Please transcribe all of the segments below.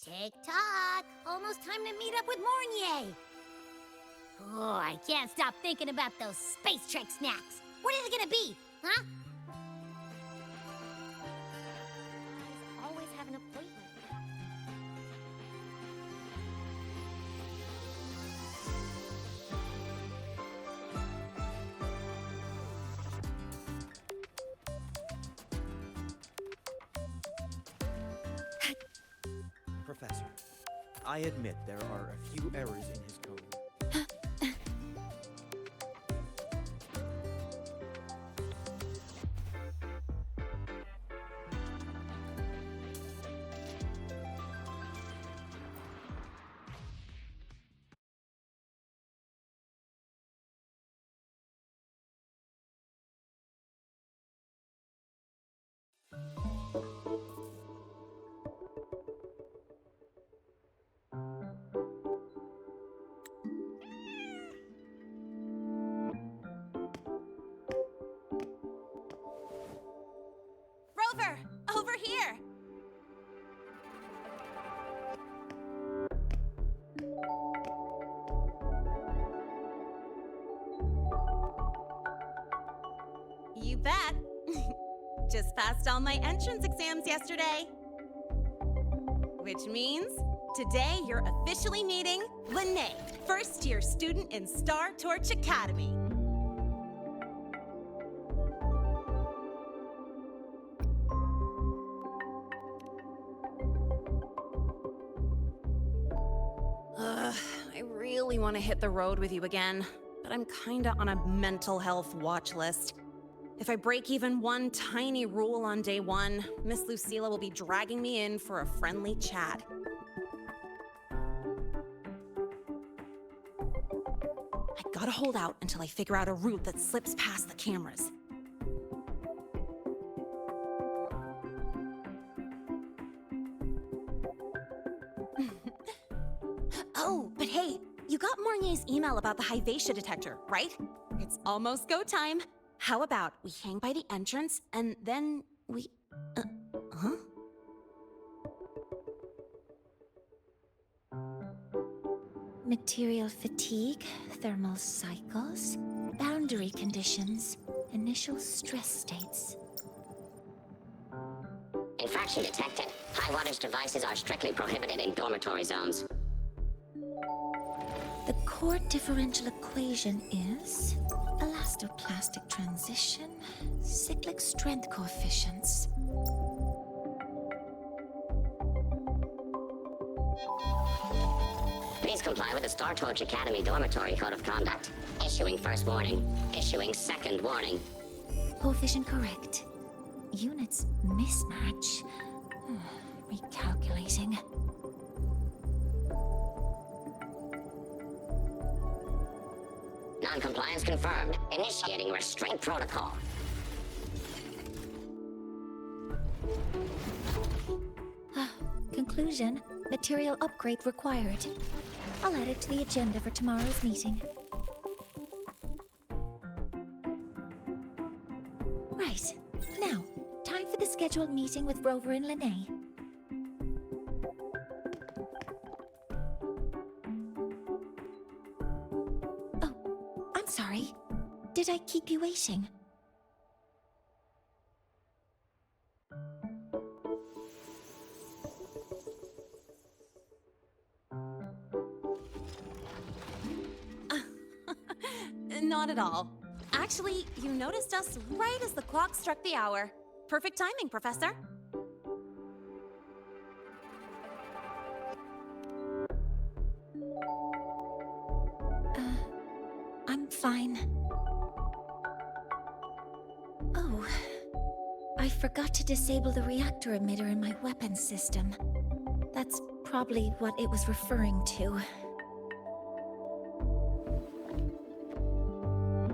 Tick-tock! Almost time to meet up with Mornier! Oh, I can't stop thinking about those Space Trek snacks! What are they gonna be, huh? I always have an appointment. Professor, I admit there are a few errors in his code. Rover, over here! You bet. Just passed all my entrance exams yesterday. Which means today you're officially meeting Lahai, first-year student in Star Torch Academy. I really want to hit the road with you again, but I'm kinda on a mental health watch list. If I break even one tiny rule on day one, Miss Lucila will be dragging me in for a friendly chat. I gotta hold out until I figure out a route that slips past the cameras. Oh, but hey, you got Mornier's email about the Hyvatia detector, right? It's almost go time. How about we hang by the entrance and then we... huh? Material fatigue, thermal cycles, boundary conditions, initial stress states. Infraction detected. High wattage devices are strictly prohibited in dormitory zones. The core differential equation is elastoplastic transition, cyclic strength coefficients. Please comply with the Star Torch Academy Dormitory Code of Conduct. Issuing first warning. Issuing second warning. Coefficient correct. Units mismatch. Recalculating. Non-compliance confirmed. Initiating restraint protocol. Conclusion, material upgrade required. I'll add it to the agenda for tomorrow's meeting. Right. Now, time for the scheduled meeting with Rover and Lahai. Oh, I'm sorry. Did I keep you waiting? Not at all. Actually, you noticed us right as the clock struck the hour. Perfect timing, Professor. I'm fine. Oh, I forgot to disable the reactor emitter in my weapons system. That's probably what it was referring to.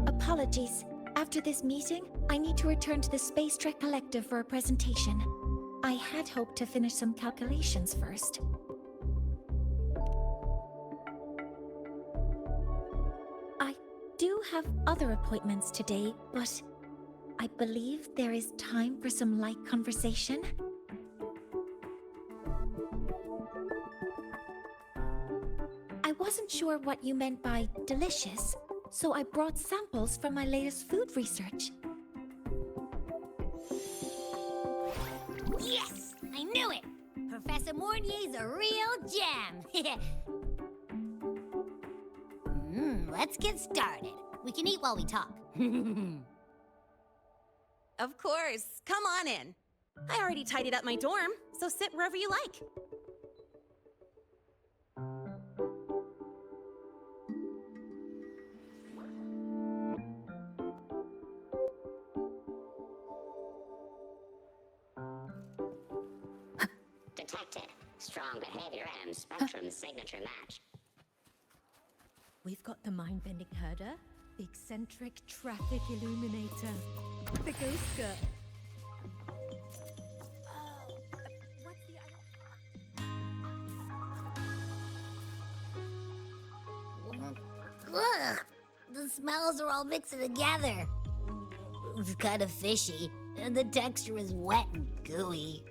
Apologies. After this meeting, I need to return to the Space Trek Collective for a presentation. I had hoped to finish some calculations first. I do have other appointments today, but I believe there is time for some light conversation. I wasn't sure what you meant by delicious, so I brought samples from my latest food research. Yes! I knew it! Professor Mornier's a real gem! Let's get started. We can eat while we talk. Of course. Come on in. I already tidied up my dorm, so sit wherever you like. Detected. Strong behavior and spectrum signature match. We've got the mind-bending herder, the eccentric traffic illuminator, the ghost girl. What's the Ugh! The smells are all mixing together. It's kind of fishy, and the texture is wet and gooey.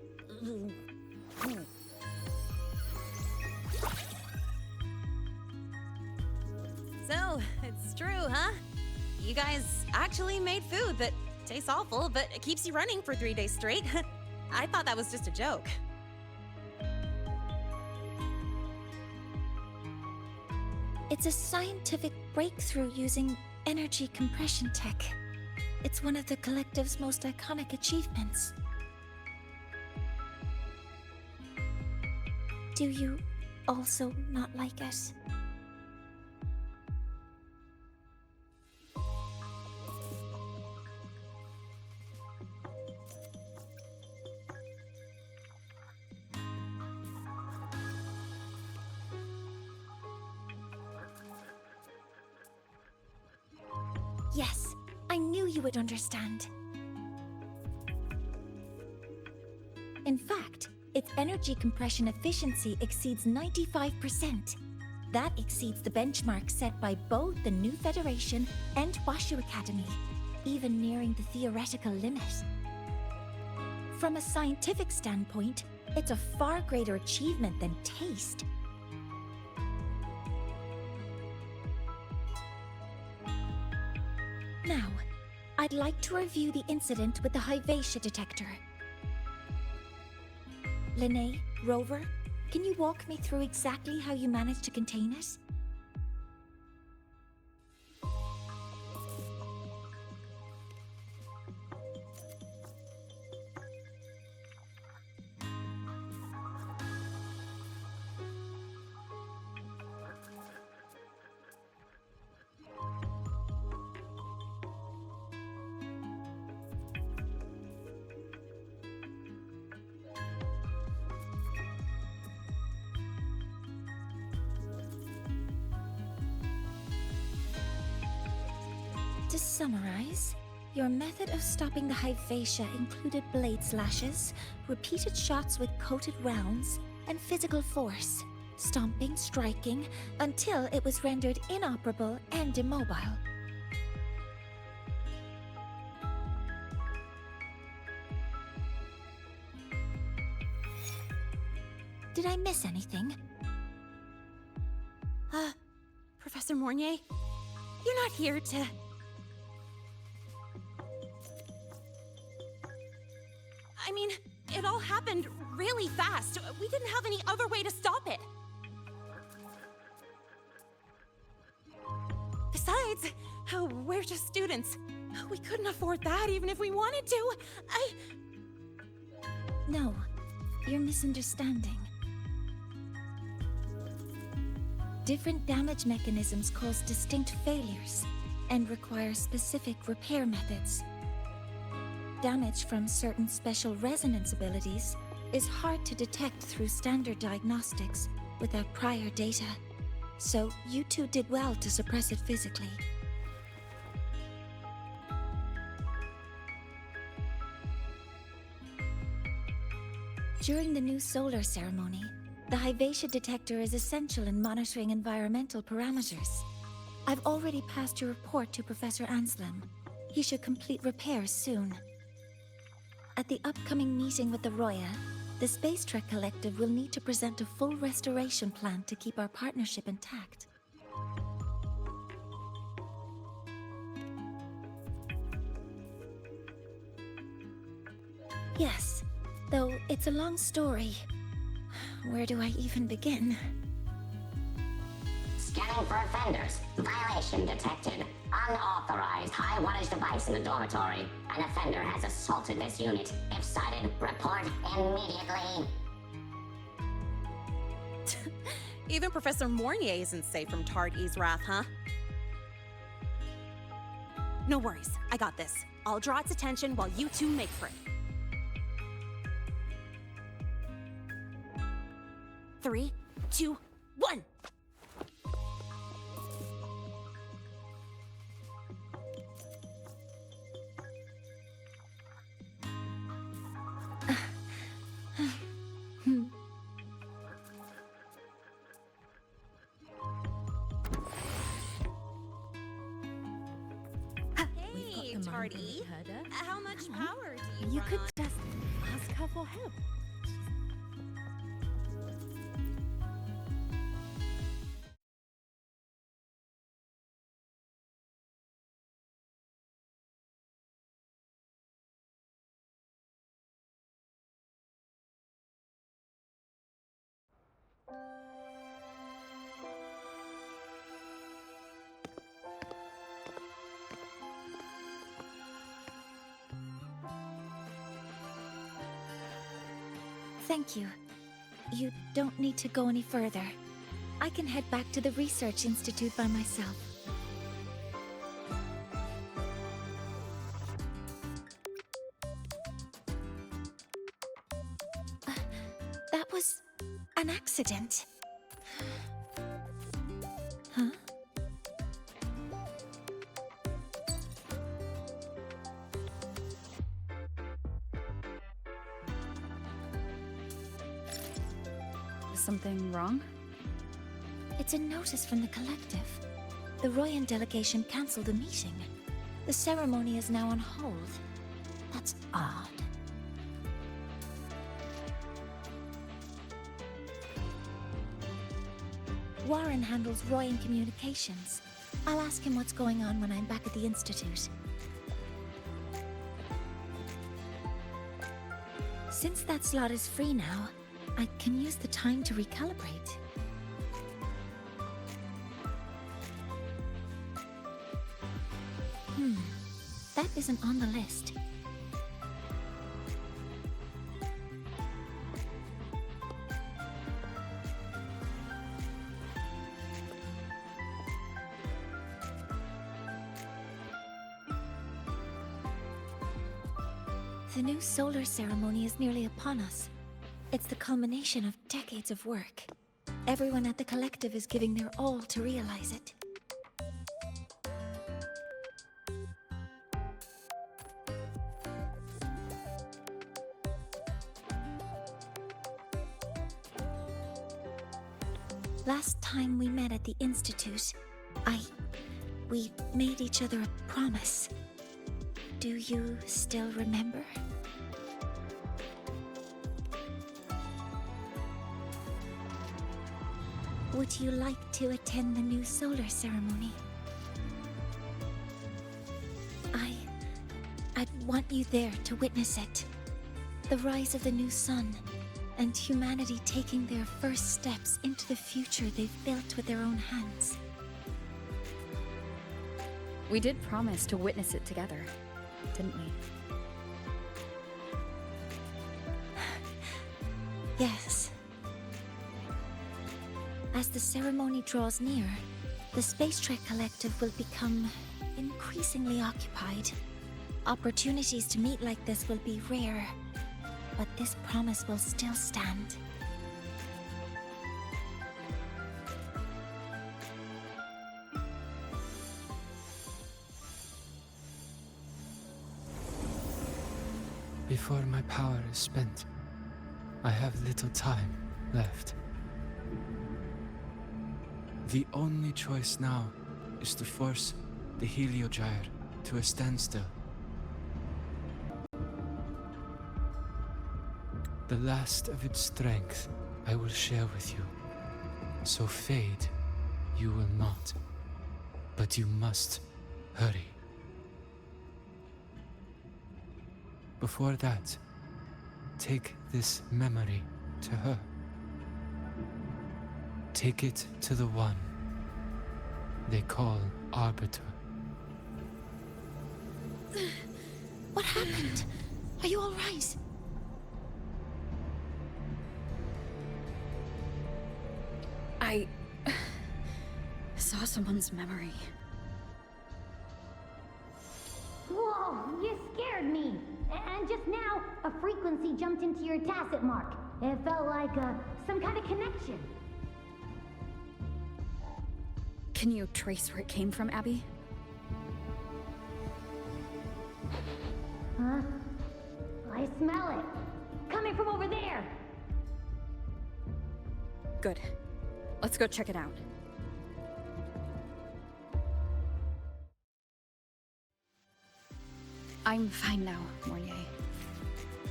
So, it's true, huh? You guys actually made food that tastes awful, but it keeps you running for 3 days straight. I thought that was just a joke. It's a scientific breakthrough using energy compression tech. It's one of the Collective's most iconic achievements. Do you also not like it? Yes, I knew you would understand. In fact, its energy compression efficiency exceeds 95%. That exceeds the benchmark set by both the New Federation and Washu Academy, even nearing the theoretical limit. From a scientific standpoint, it's a far greater achievement than taste. Now, I'd like to review the incident with the Hyvatia detector. Lahai, Rover, can you walk me through exactly how you managed to contain it? To summarize, your method of stopping the Hypatia included blade slashes, repeated shots with coated rounds, and physical force, stomping, striking, until it was rendered inoperable and immobile. Did I miss anything? Professor Mornier, you're not here to... I mean, it all happened really fast. We didn't have any other way to stop it. Besides, we're just students. We couldn't afford that even if we wanted to. No, you're misunderstanding. Different damage mechanisms cause distinct failures and require specific repair methods. Damage from certain special resonance abilities is hard to detect through standard diagnostics without prior data, so you two did well to suppress it physically. During the new solar ceremony, the Hypatia detector is essential in monitoring environmental parameters. I've already passed your report to Professor Anselm. He should complete repairs soon. At the upcoming meeting with the Roya, the Space Trek Collective will need to present a full restoration plan to keep our partnership intact. Yes, though it's a long story. Where do I even begin? Scanning for offenders. Violation detected. Unauthorized high-wattage device in the dormitory. An offender has assaulted this unit. If sighted, report immediately. Even Professor Mornier isn't safe from Tard-E's wrath, huh? No worries, I got this. I'll draw its attention while you two make for it. 3, 2, 1! Hey, Tard-E. How much power do you You run could on? just ask her for help. Thank you. You don't need to go any further. I can head back to the Research Institute by myself. That was an accident. Huh? Something wrong? It's a notice from the collective. The Royan delegation cancelled the meeting. The ceremony is now on hold. That's odd. Warren handles Royan communications. I'll ask him what's going on when I'm back at the Institute. Since that slot is free now, I can use the time to recalibrate. That isn't on the list. The new solar ceremony is nearly upon us. It's the culmination of decades of work. Everyone at the collective is giving their all to realize it. Last time we met at the Institute, we made each other a promise. Do you still remember? Would you like to attend the new solar ceremony? I'd want you there to witness it. The rise of the new sun, and humanity taking their first steps into the future they've built with their own hands. We did promise to witness it together, didn't we? Yes. As the ceremony draws near, the Space Trek Collective will become increasingly occupied. Opportunities to meet like this will be rare, but this promise will still stand. Before my power is spent, I have little time left. The only choice now is to force the Heliogyre to a standstill. The last of its strength I will share with you. So fade, you will not. But you must hurry. Before that, take this memory to her. Take it to the one they call Arbiter. What happened? Are you all right? I saw someone's memory. Whoa, you scared me. And just now, a frequency jumped into your tacit mark. It felt like some kind of connection. Can you trace where it came from, Abby? Huh? I smell it. Coming from over there. Good. Let's go check it out. I'm fine now, Mornier.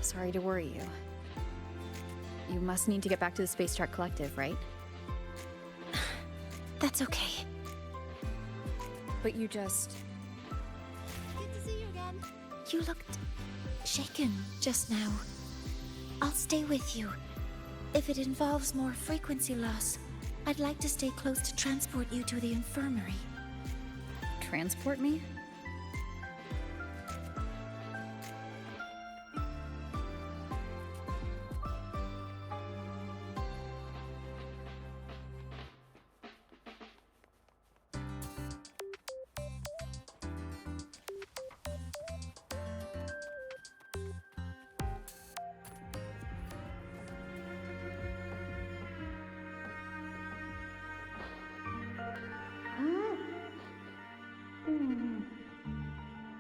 Sorry to worry you. You must need to get back to the Space Trek Collective, right? That's okay. But you just... Good to see you again. You looked shaken just now. I'll stay with you. If it involves more frequency loss, I'd like to stay close to transport you to the infirmary. transport me?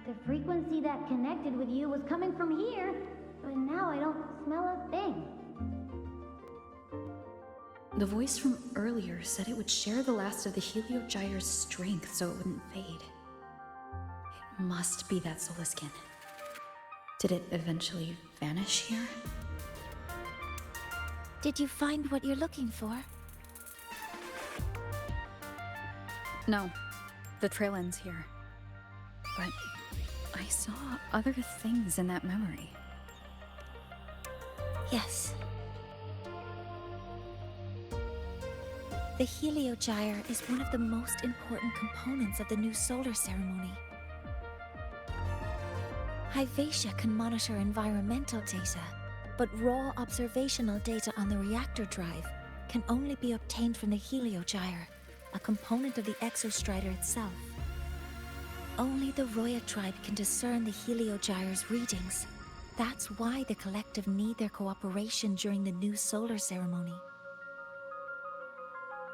The frequency that connected with you was coming from here, but now I don't smell a thing. The voice from earlier said it would share the last of the Heliogyre's strength so it wouldn't fade. It must be that solar skin. Did it eventually vanish here? Did you find what you're looking for? No. The trail ends here. But I saw other things in that memory. Yes. The Heliogyre is one of the most important components of the new solar ceremony. Hyvatia can monitor environmental data, but raw observational data on the reactor drive can only be obtained from the Heliogyre, a component of the Exostrider itself. Only the Roya tribe can discern the Heliogyre's readings. That's why the collective need their cooperation during the new solar ceremony.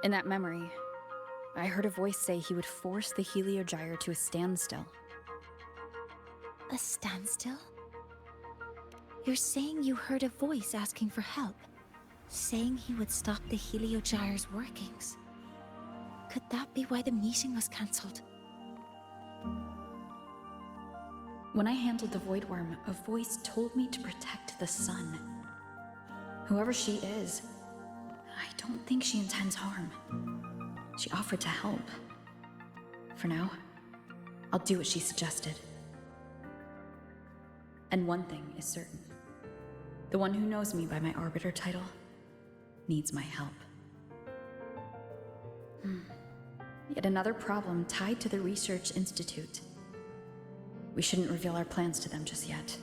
In that memory, I heard a voice say he would force the Heliogyre to a standstill. A standstill? You're saying you heard a voice asking for help? saying he would stop the Heliogyre's workings. Could that be why the meeting was cancelled? When I handled the Void Worm, a voice told me to protect the sun. Whoever she is, I don't think she intends harm. She offered to help. For now, I'll do what she suggested. And one thing is certain. The one who knows me by my Arbiter title needs my help. Yet another problem tied to the Research Institute. We shouldn't reveal our plans to them just yet.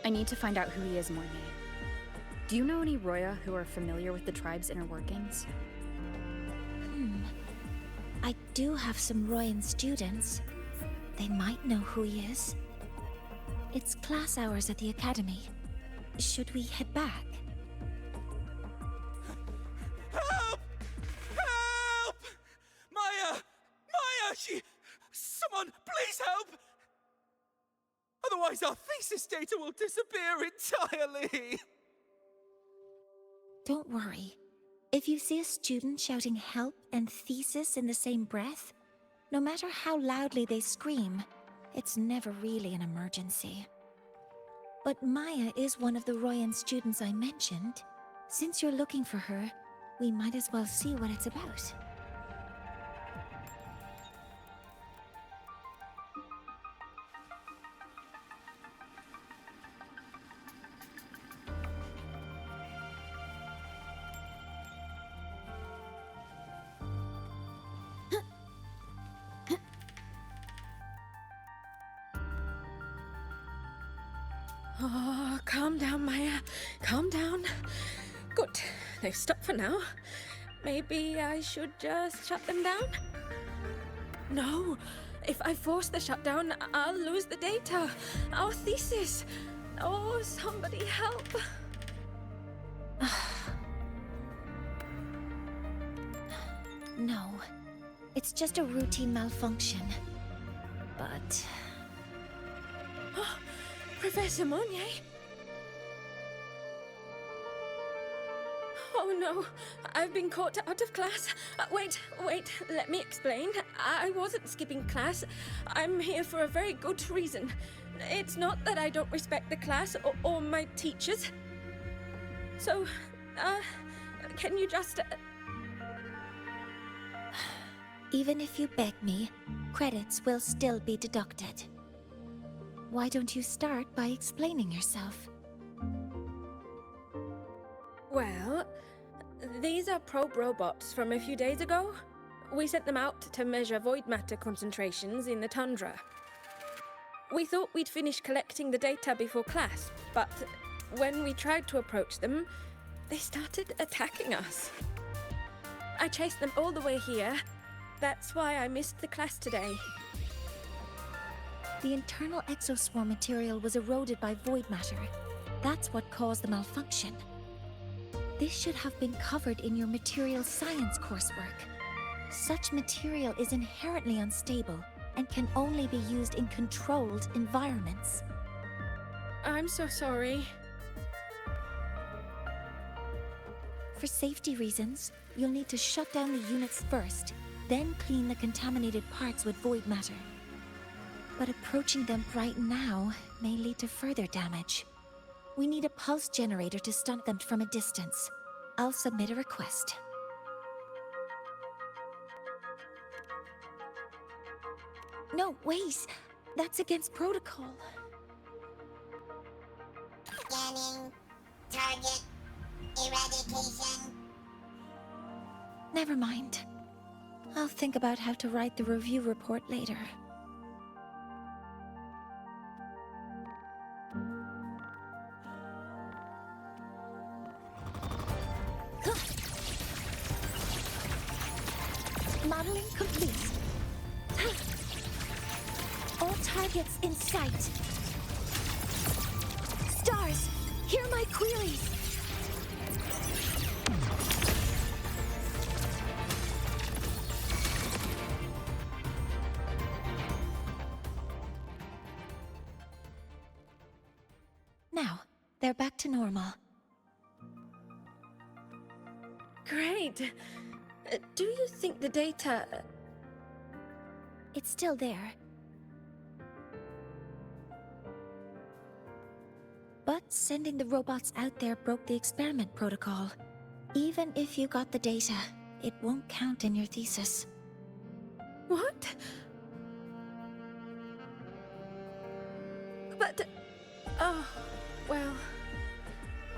I need to find out who he is, Mornay. Do you know any Roya who are familiar with the tribe's inner workings? I do have some Royan students. They might know who he is. It's class hours at the academy. Should we head back? Help! Help! Maya! Maya! Someone, please help! Otherwise our thesis data will disappear entirely! Don't worry. If you see a student shouting help and thesis in the same breath, no matter how loudly they scream, it's never really an emergency. But Maya is one of the Royan students I mentioned. Since you're looking for her, we might as well see what it's about. Oh, calm down, Maya. Calm down. Good. They've stopped for now. Maybe I should just shut them down? No. If I force the shutdown, I'll lose the data. Our thesis. Oh, somebody help. No. It's just a routine malfunction. But... Professor Monnier? Oh no, I've been caught out of class. Wait, let me explain. I wasn't skipping class. I'm here for a very good reason. It's not that I don't respect the class or my teachers. So, can you just... Even if you beg me, credits will still be deducted. Why don't you start by explaining yourself? Well, these are probe robots from a few days ago. We sent them out to measure void matter concentrations in the tundra. We thought we'd finish collecting the data before class, but when we tried to approach them, they started attacking us. I chased them all the way here. That's why I missed the class today. The internal exoswarm material was eroded by void matter. That's what caused the malfunction. This should have been covered in your material science coursework. Such material is inherently unstable and can only be used in controlled environments. I'm so sorry. For safety reasons, you'll need to shut down the units first, then clean the contaminated parts with void matter. But approaching them right now may lead to further damage. We need a pulse generator to stun them from a distance. I'll submit a request. No, wait! That's against protocol. Scanning. Target. Eradication. Never mind. I'll think about how to write the review report later. Modeling complete. All targets in sight. Stars, hear my queries. Now, They're back to normal. Great. Do you think the data... It's still there. But sending the robots out there broke the experiment protocol. Even if you got the data, it won't count in your thesis. What? But... Oh, well...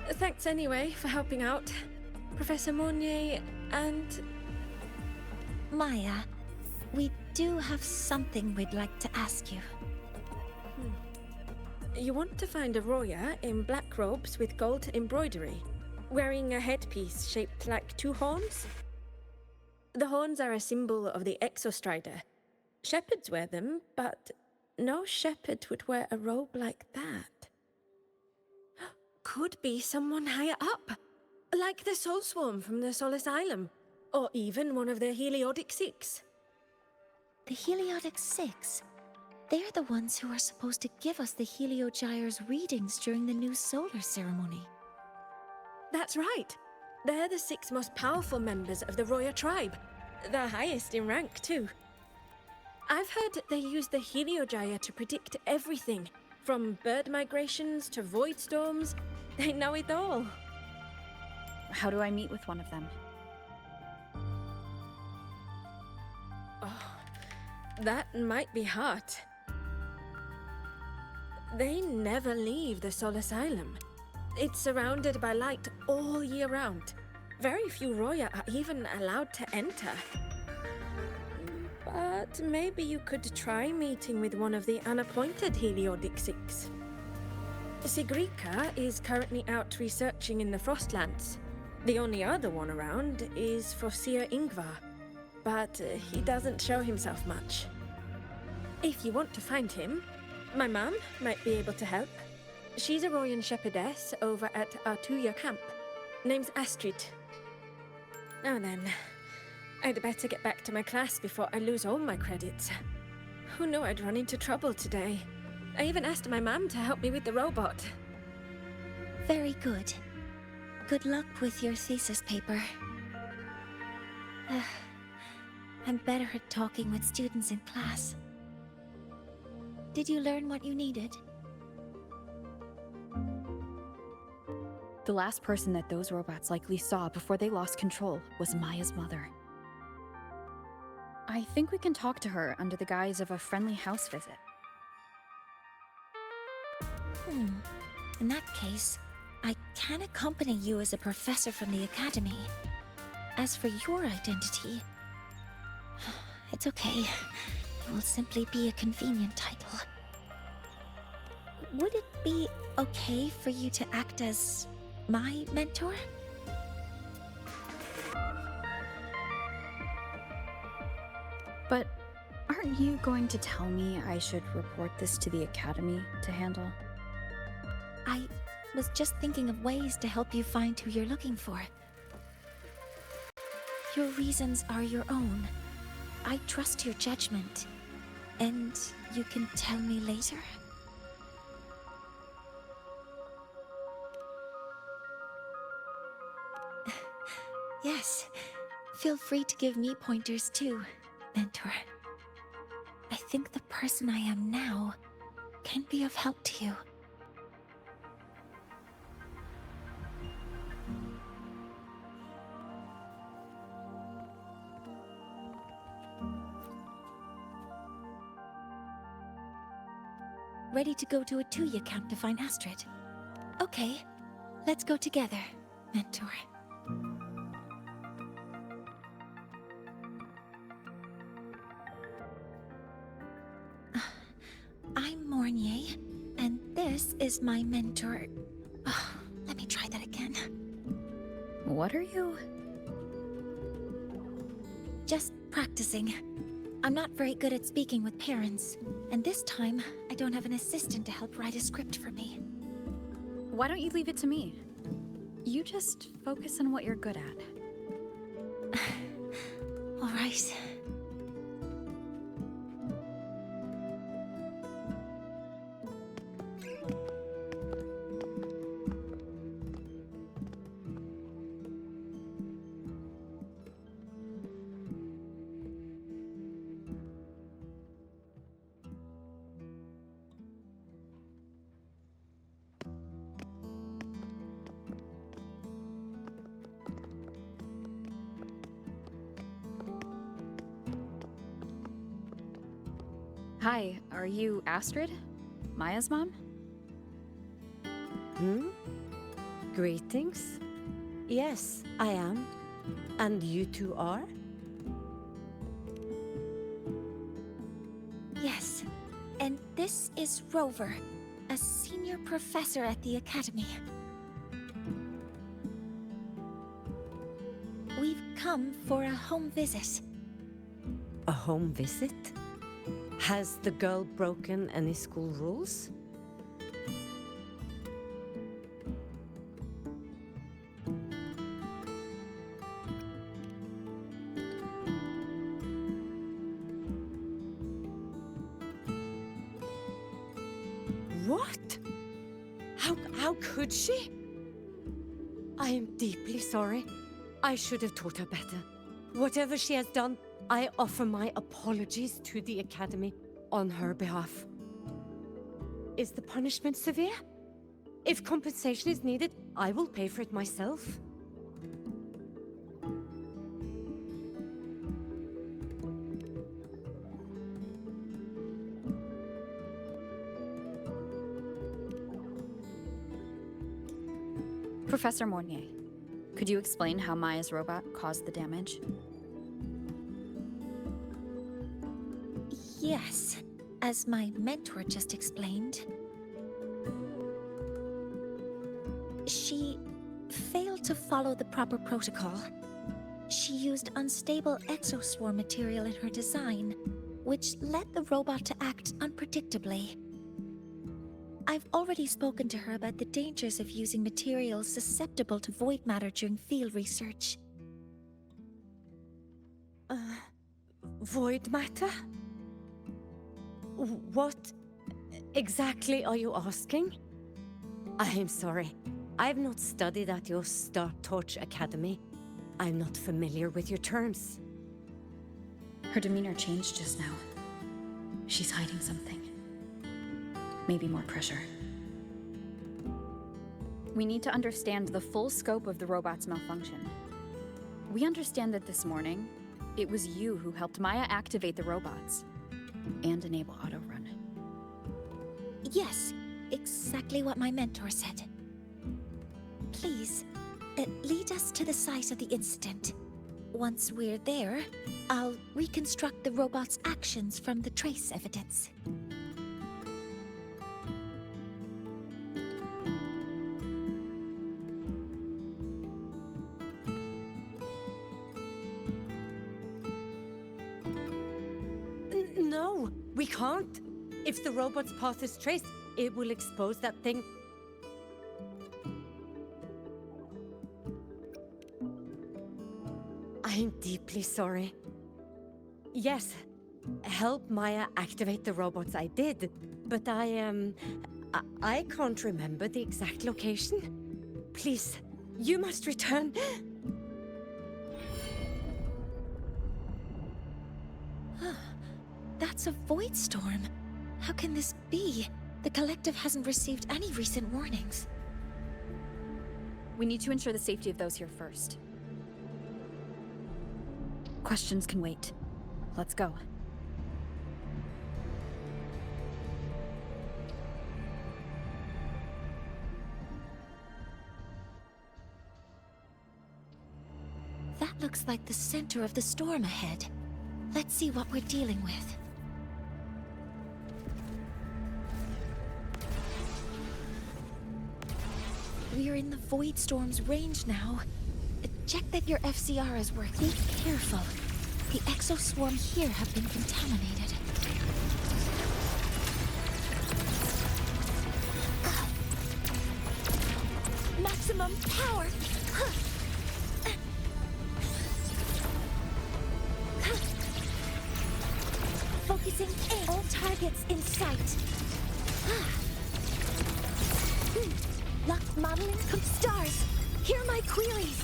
Thanks anyway for helping out, Professor Mornier, and... Maya, we do have something we'd like to ask you. You want to find a Roya in black robes with gold embroidery, wearing a headpiece shaped like two horns? The horns are a symbol of the Exostrider. Shepherds wear them, but no shepherd would wear a robe like that. Could be someone higher up, like the Soul Swarm from the Sol Asylum, or even one of the Heliodic Six. The Heliodic Six? They're the ones who are supposed to give us the Heliogyre's readings during the new solar ceremony. That's right. They're the 6 most powerful members of the Roya tribe. The highest in rank, too. I've heard they use the Heliogyre to predict everything, from bird migrations to void storms. They know it all. How do I meet with one of them? Oh, that might be hard. They never leave the Sol Asylum. It's surrounded by light all year round. Very few Roya are even allowed to enter. But maybe you could try meeting with one of the unappointed Heliodic Six. Sigrika is currently out researching in the Frostlands. The only other one around is Fossier Ingvar, but he doesn't show himself much. If you want to find him, my mum might be able to help. She's a Royan shepherdess over at Artuya camp. Name's Astrid. Now then, I'd better get back to my class before I lose all my credits. Who knew I'd run into trouble today? I even asked my mum to help me with the robot. Very good. Good luck with your thesis paper. I'm better at talking with students in class. Did you learn what you needed? The last person that those robots likely saw before they lost control was Maya's mother. I think we can talk to her under the guise of a friendly house visit. In that case, I can accompany you as a professor from the academy. As for your identity, it's okay. It will simply be a convenient title. Would it be okay for you to act as my mentor? But aren't you going to tell me I should report this to the academy to handle? I was just thinking of ways to help you find who you're looking for. Your reasons are your own. I trust your judgment. And you can tell me later? Yes. Feel free to give me pointers too, mentor. I think the person I am now can be of help to you. Ready to go to Artuya camp to find Astrid? Okay, let's go together, mentor. I'm Mornier, and this is my mentor. Oh, let me try that again. What are you? Just practicing. I'm not very good at speaking with parents, and this time I don't have an assistant to help write a script for me. Why don't you leave it to me? You just focus on what you're good at. All right. Hi, are you Astrid? Maya's mom? Greetings. Yes, I am. And you two are? Yes. And this is Rover, a senior professor at the Academy. We've come for a home visit. A home visit? Has the girl broken any school rules? What? How could she? I am deeply sorry. I should have taught her better. Whatever she has done, I offer my apologies to the Academy on her behalf. Is the punishment severe? If compensation is needed, I will pay for it myself. Professor Mornier, could you explain how Maya's robot caused the damage? Yes, as my mentor just explained. She failed to follow the proper protocol. She used unstable exoswarm material in her design, which led the robot to act unpredictably. I've already spoken to her about the dangers of using materials susceptible to void matter during field research. Void matter? What exactly are you asking? I am sorry. I have not studied at your Star Torch Academy. I'm not familiar with your terms. Her demeanor changed just now. She's hiding something. Maybe more pressure. We need to understand the full scope of the robot's malfunction. We understand that this morning, it was you who helped Maya activate the robots and enable autorun. Yes, exactly what my mentor said. Please, lead us to the site of the incident. Once we're there, I'll reconstruct the robot's actions from the trace evidence. No, we can't. If the robot's path is traced, it will expose that thing. I'm deeply sorry. Yes, help Maya activate the robots I did, but I can't remember the exact location. Please, you must return. That's a void storm. How can this be? The collective hasn't received any recent warnings. We need to ensure the safety of those here first. Questions can wait. Let's go. That looks like the center of the storm ahead. Let's see what we're dealing with. We're in the Void Storm's range now. Check that your FCR is working. Be careful. The exoswarm here have been contaminated. Maximum power! Focusing in. All targets in sight. Locked modeling from stars. Hear my queries.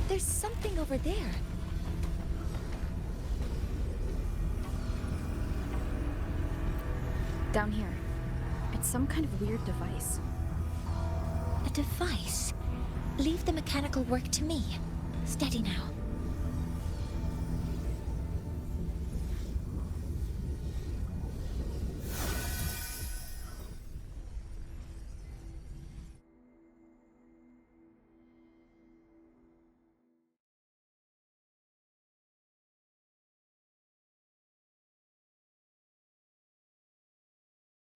There's something over there. Down here. It's some kind of weird device. A device? Leave the mechanical work to me. Steady now.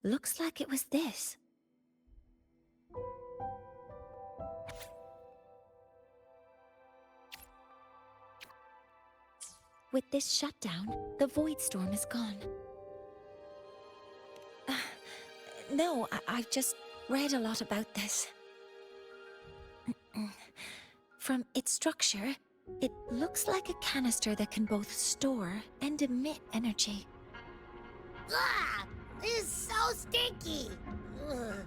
Looks like it was this. With this shutdown, the void storm is gone. No, I've just read a lot about this. From its structure, it looks like a canister that can both store and emit energy. Ah! This is so stinky! Ugh.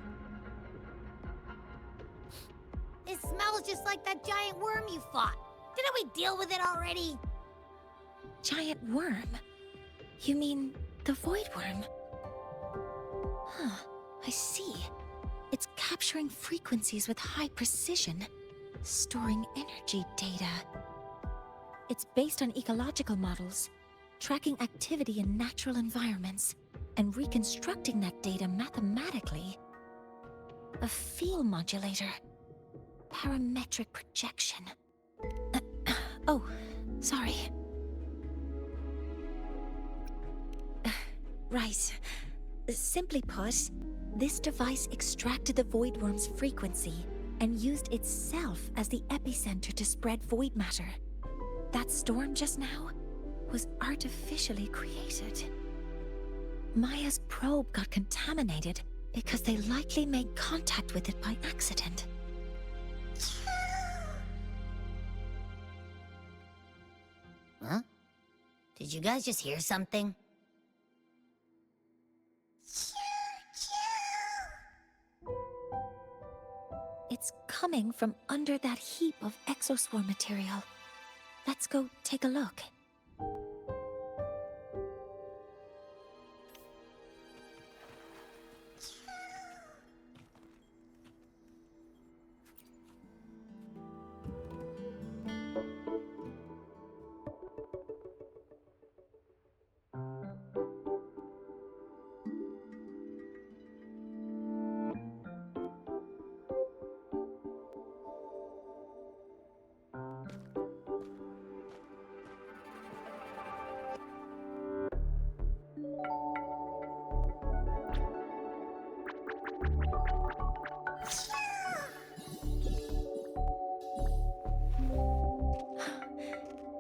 It smells just like that giant worm you fought. Didn't we deal with it already? Giant worm? You mean the void worm? Huh, I see. It's capturing frequencies with high precision, storing energy data. It's based on ecological models, tracking activity in natural environments, and reconstructing that data mathematically. A field modulator. Parametric projection. Oh, sorry. Right. Simply put, this device extracted the void worm's frequency and used itself as the epicenter to spread void matter. That storm just now was artificially created. Maya's probe got contaminated because they likely made contact with it by accident. Huh? Did you guys just hear something? It's coming from under that heap of exoswarm material. Let's go take a look.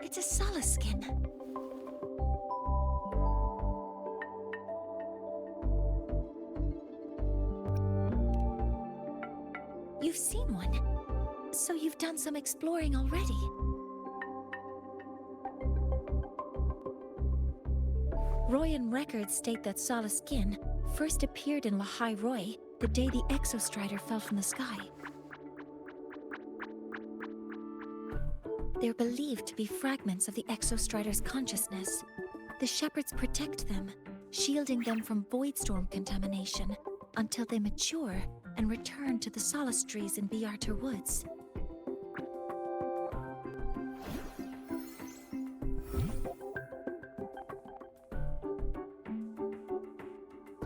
It's a solace skin. You've seen one, so you've done some exploring already. Royan records state that Solace Skin first appeared in Lahai-Roi the day the Exostrider fell from the sky. They're believed to be fragments of the Exostrider's consciousness. The shepherds protect them, shielding them from void storm contamination until they mature and return to the Solace trees in Biarter Woods.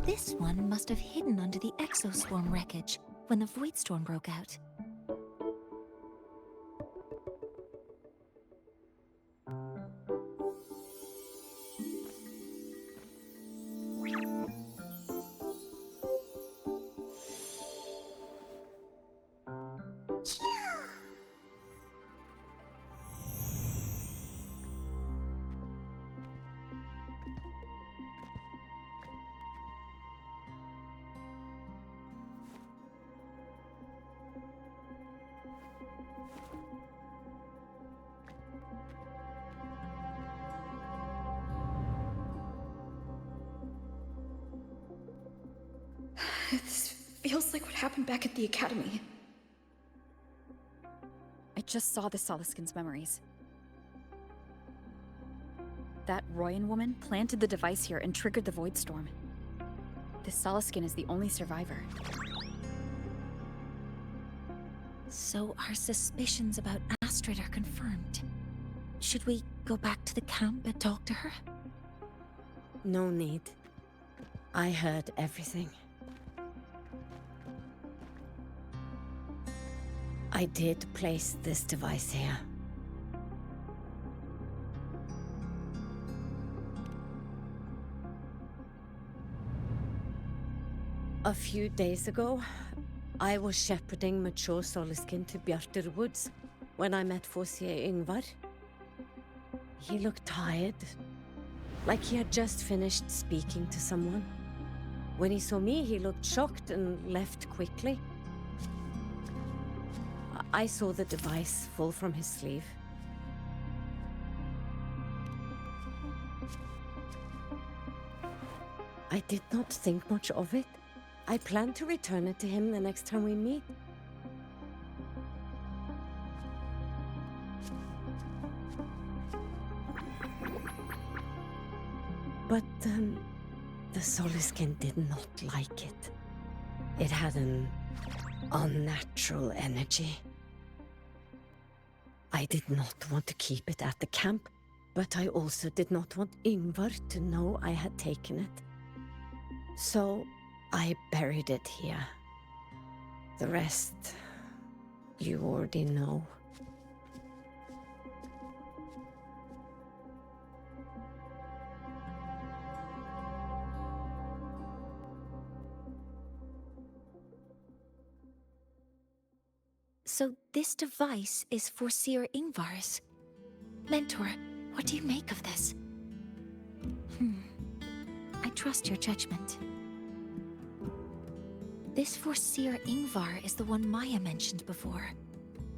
This one must have hidden under the exoswarm wreckage when the void storm broke out. This feels like what happened back at the Academy. I just saw the Solaskin's memories. That Royan woman planted the device here and triggered the Void Storm. This Solaskin is the only survivor. So our suspicions about Astrid are confirmed. Should we go back to the camp and talk to her? No need. I heard everything. I did place this device here. A few days ago, I was shepherding mature Soliskin to Bjartur Woods when I met Forsier Yngvar. He looked tired, like he had just finished speaking to someone. When he saw me, he looked shocked and left quickly. I saw the device fall from his sleeve. I did not think much of it. I plan to return it to him the next time we meet. But, the Soliskin did not like it. It had an unnatural energy. I did not want to keep it at the camp, but I also did not want Yngvar to know I had taken it. So I buried it here. The rest, you already know. So this device is for Seer Yngvar's. Mentor, what do you make of this? I trust your judgment. This Forseer Yngvar is the one Maya mentioned before.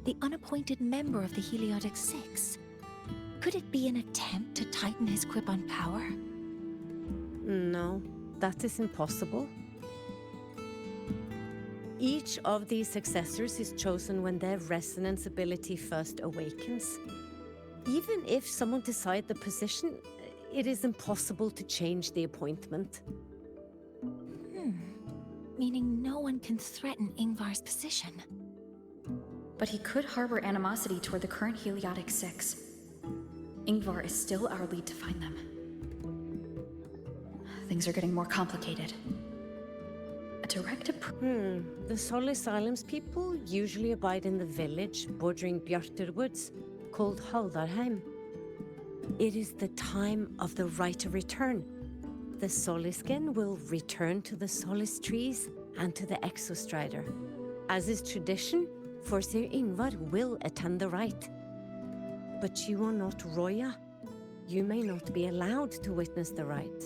The unappointed member of the Heliotic Six. Could it be an attempt to tighten his grip on power? No, that is impossible. Each of these successors is chosen when their resonance ability first awakens. Even if someone decides the position, it is impossible to change the appointment. Meaning no one can threaten Yngvar's position. But he could harbor animosity toward the current Heliotic Six. Yngvar is still our lead to find them. Things are getting more complicated. A direct approach. The Solis Islands people usually abide in the village bordering Bjartur Woods, called Haldarheim. It is the time of the right of return. The Soliskin will return to the Solis trees and to the Exostrider. As is tradition, Forseer Yngvar will attend the rite. But you are not Roya. You may not be allowed to witness the rite.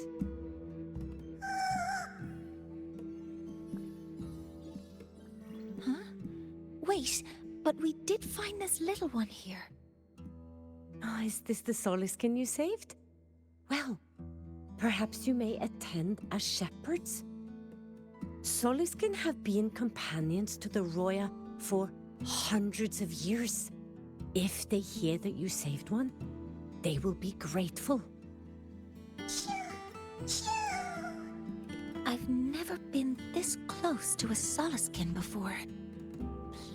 Wait, but we did find this little one here. Is this the Soliskin you saved? Well, perhaps you may attend as shepherds. Soliskin have been companions to the Roya for hundreds of years. If they hear that you saved one, they will be grateful. I've never been this close to a Soliskin before.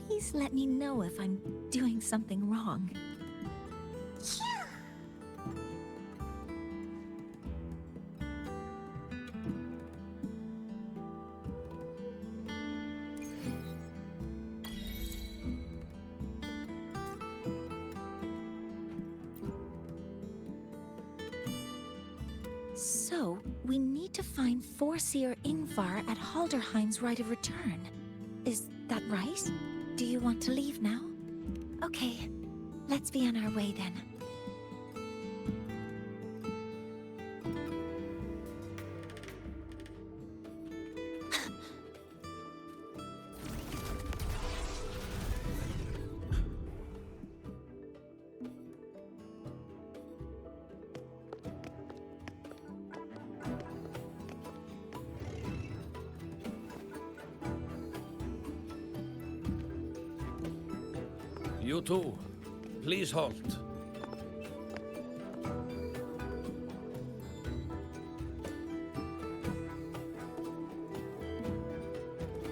Please let me know if I'm doing something wrong. So, we need to find Forseer Yngvar at Halderheim's Rite of Return. Is that right? Do you want to leave now? Okay, let's be on our way then. You two, please halt.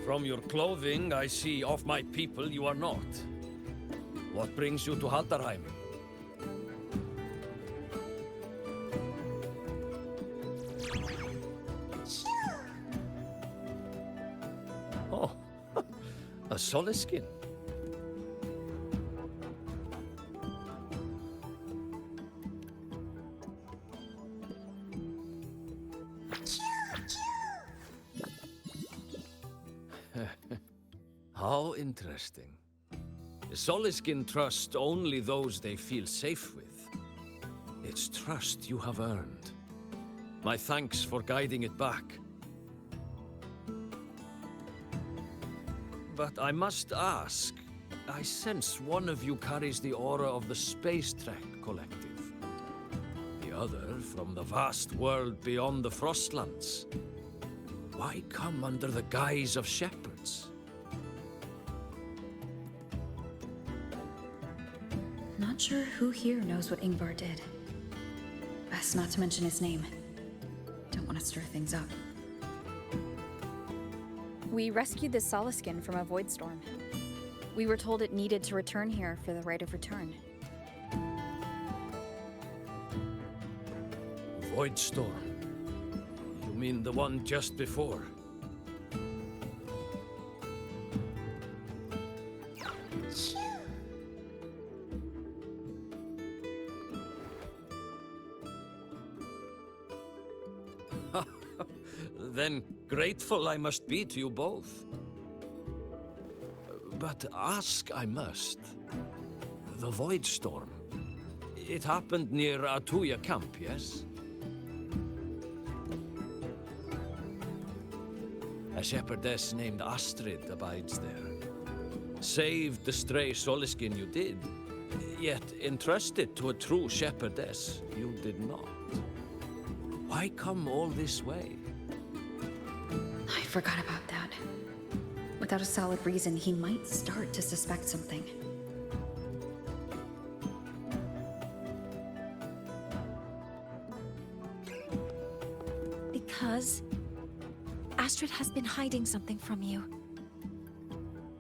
From your clothing, I see of my people you are not. What brings you to Haldarheim? Oh, a Soliskin. How interesting. Soliskin trust only those they feel safe with. It's trust you have earned. My thanks for guiding it back. But I must ask, I sense one of you carries the aura of the Space Trek Collective. The other from the vast world beyond the Frostlands. Why come under the guise of shepherds? Not sure who here knows what Ingvar did. Best not to mention his name. Don't want to stir things up. We rescued the Soliskin from a void storm. We were told it needed to return here for the right of return. Void storm? You mean the one just before? Then grateful I must be to you both. But ask I must. The Void Storm. It happened near Atuya camp, yes? A shepherdess named Astrid abides there. Saved the stray Soliskin you did, yet entrusted to a true shepherdess you did not. Why come all this way? I forgot about that. Without a solid reason, he might start to suspect something. Because Astrid has been hiding something from you.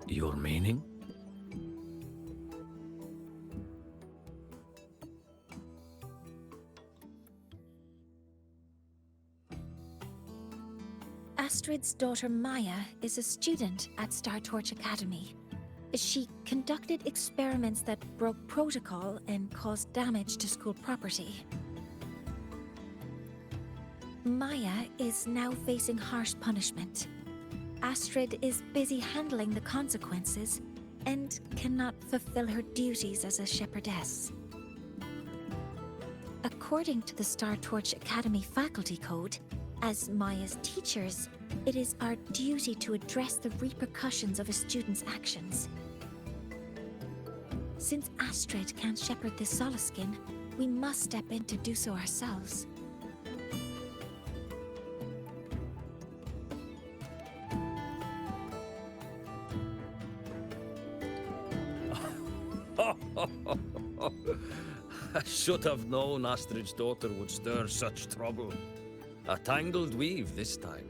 Your meaning? Astrid's daughter Maya is a student at Star Torch Academy. She conducted experiments that broke protocol and caused damage to school property. Maya is now facing harsh punishment. Astrid is busy handling the consequences and cannot fulfill her duties as a shepherdess. According to the Star Torch Academy faculty code, as Maya's teachers, it is our duty to address the repercussions of a student's actions. Since Astrid can't shepherd the Soliskin, we must step in to do so ourselves. I should have known Astrid's daughter would stir such trouble. A tangled weave this time.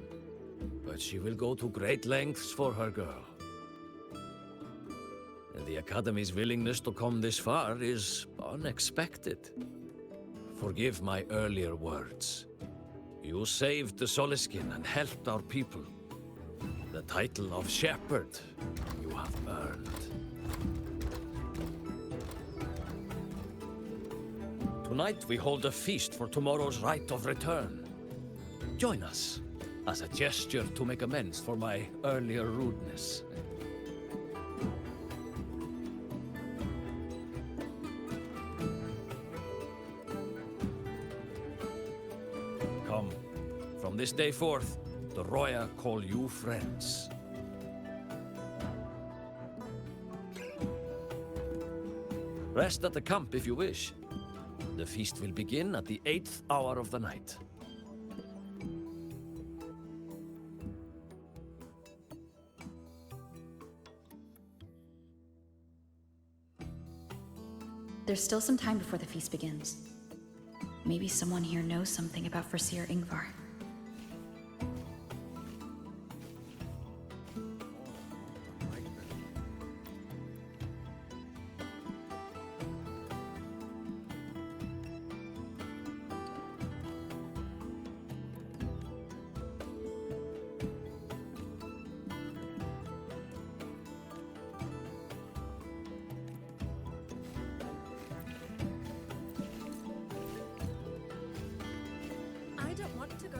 But she will go to great lengths for her girl. And the Academy's willingness to come this far is unexpected. Forgive my earlier words. You saved the Soliskin and helped our people. The title of shepherd you have earned. Tonight we hold a feast for tomorrow's rite of return. Join us, as a gesture to make amends for my earlier rudeness. Come, from this day forth, the Roya call you friends. Rest at the camp if you wish. The feast will begin at the 8th hour of the night. There's still some time before the feast begins. Maybe someone here knows something about Foreseer Ingvar.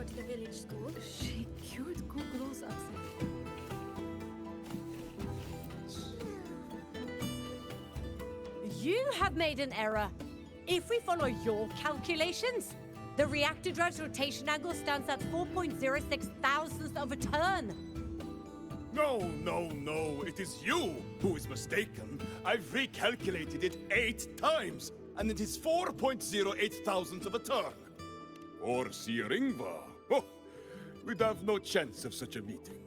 to the village school. She cured Google's upset. You have made an error. If we follow your calculations, the reactor drive's rotation angle stands at 4.06 thousandths of a turn. No, no, no. It is you who is mistaken. I've recalculated it 8 times, and it is 4.08 thousandths of a turn. Or Sir Ingvar. Oh, we'd have no chance of such a meeting.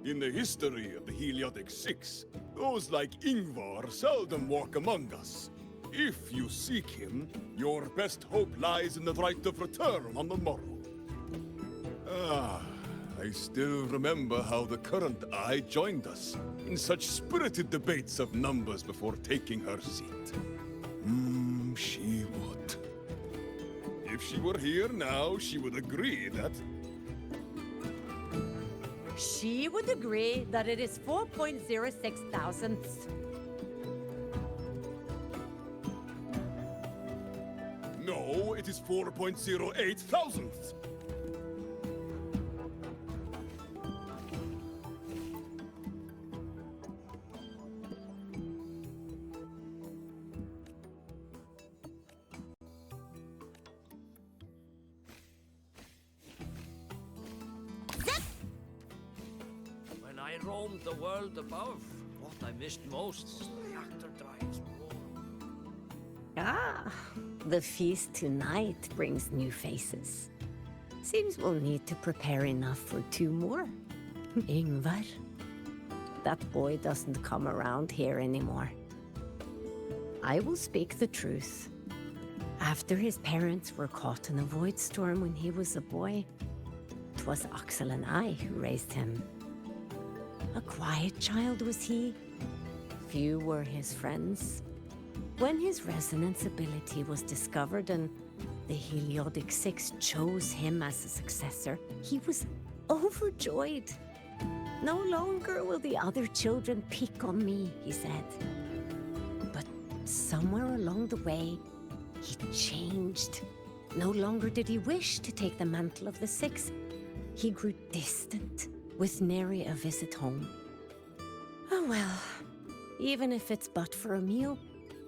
In the history of the Heliotic Six, those like Ingvar seldom walk among us. If you seek him, your best hope lies in the right of return on the morrow. Ah, I still remember how the current eye joined us in such spirited debates of numbers before taking her seat. She would. If she were here now, she would agree that... She would agree that it is 4.06 thousandths. No, it is 4.08 thousandths. When I roamed the world above, what I missed most was the reactor drives. Ah, the feast tonight brings new faces. Seems we'll need to prepare enough for 2 more. Ingvar. That boy doesn't come around here anymore. I will speak the truth. After his parents were caught in a void storm when he was a boy, 'twas Axel and I who raised him. A quiet child was he. Few were his friends. When his resonance ability was discovered and the Heliotic Six chose him as a successor, he was overjoyed. No longer will the other children pick on me, he said. But somewhere along the way, he changed. No longer did he wish to take the mantle of the Six. He grew distant, with nary a visit home. Oh well, even if it's but for a meal,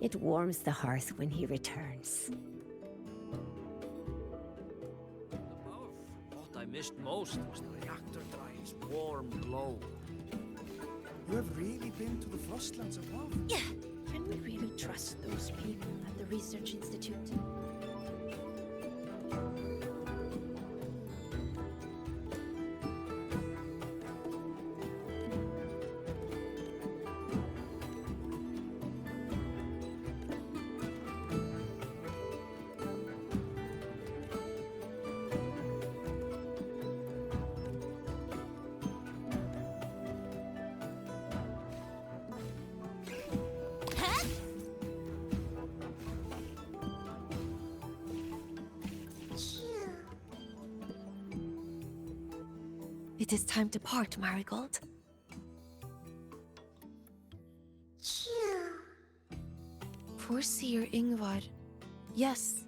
it warms the hearth when he returns. Above, what I missed most was the reactor drive's warm glow. You have really been to the Frostlands above? Yeah. Can we really trust those people at the Research Institute? It is time to part, Marigold. For Sir Ingvar, yes,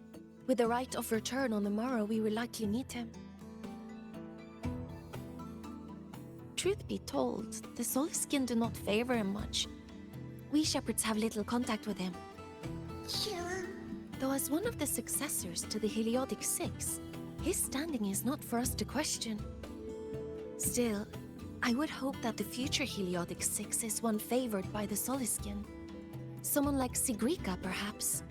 with the right of return on the morrow, we will likely meet him. Truth be told, the Soulskin do not favor him much. We shepherds have little contact with him. Though as one of the successors to the Heliotic Six, his standing is not for us to question. Still, I would hope that the future Heliotic Six is one favored by the Soulskin. Someone like Sigrika, perhaps.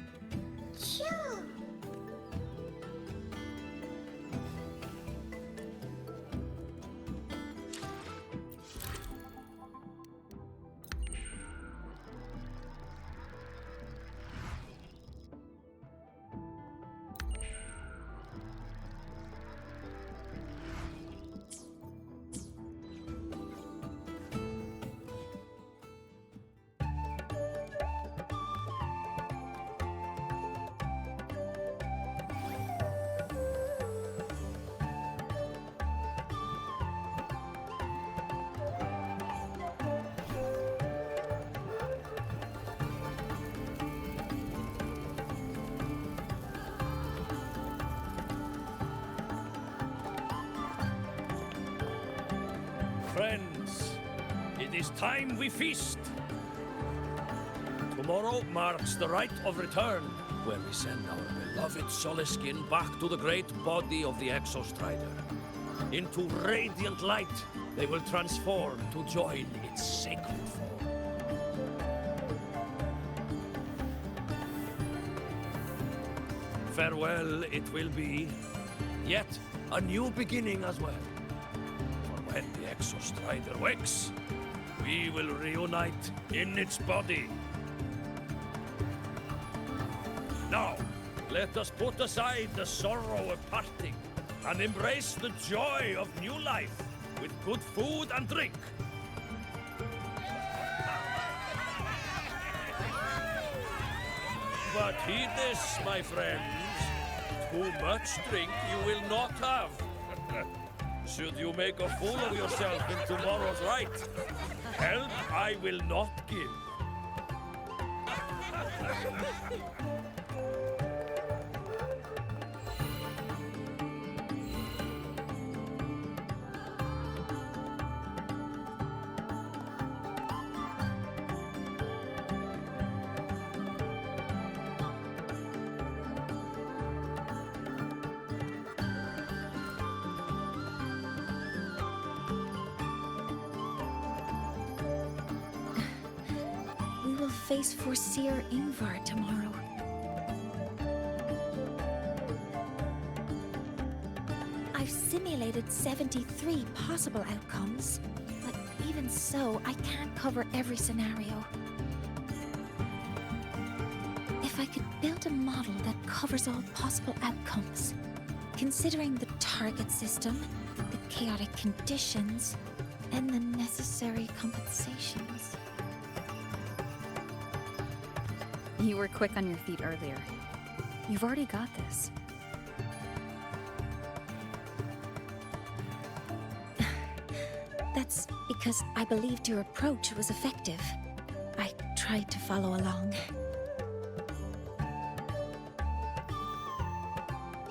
friends, it is time we feast. Tomorrow marks the rite of return, where we send our beloved Soliskin back to the great body of the Exostrider. Into radiant light, they will transform to join its sacred form. Farewell it will be, yet a new beginning as well. For when the Exostrider wakes, we will reunite in its body. Now, let us put aside the sorrow of parting and embrace the joy of new life with good food and drink. But heed this, my friends. Too much drink you will not have. Should you make a fool of yourself in tomorrow's rite, help I will not give. We will face Forseer Ingvar tomorrow. I've simulated 73 possible outcomes, but even so, I can't cover every scenario. If I could build a model that covers all possible outcomes, considering the target system, the chaotic conditions, and the necessary compensations. You were quick on your feet earlier. You've already got this. That's because I believed your approach was effective. I tried to follow along.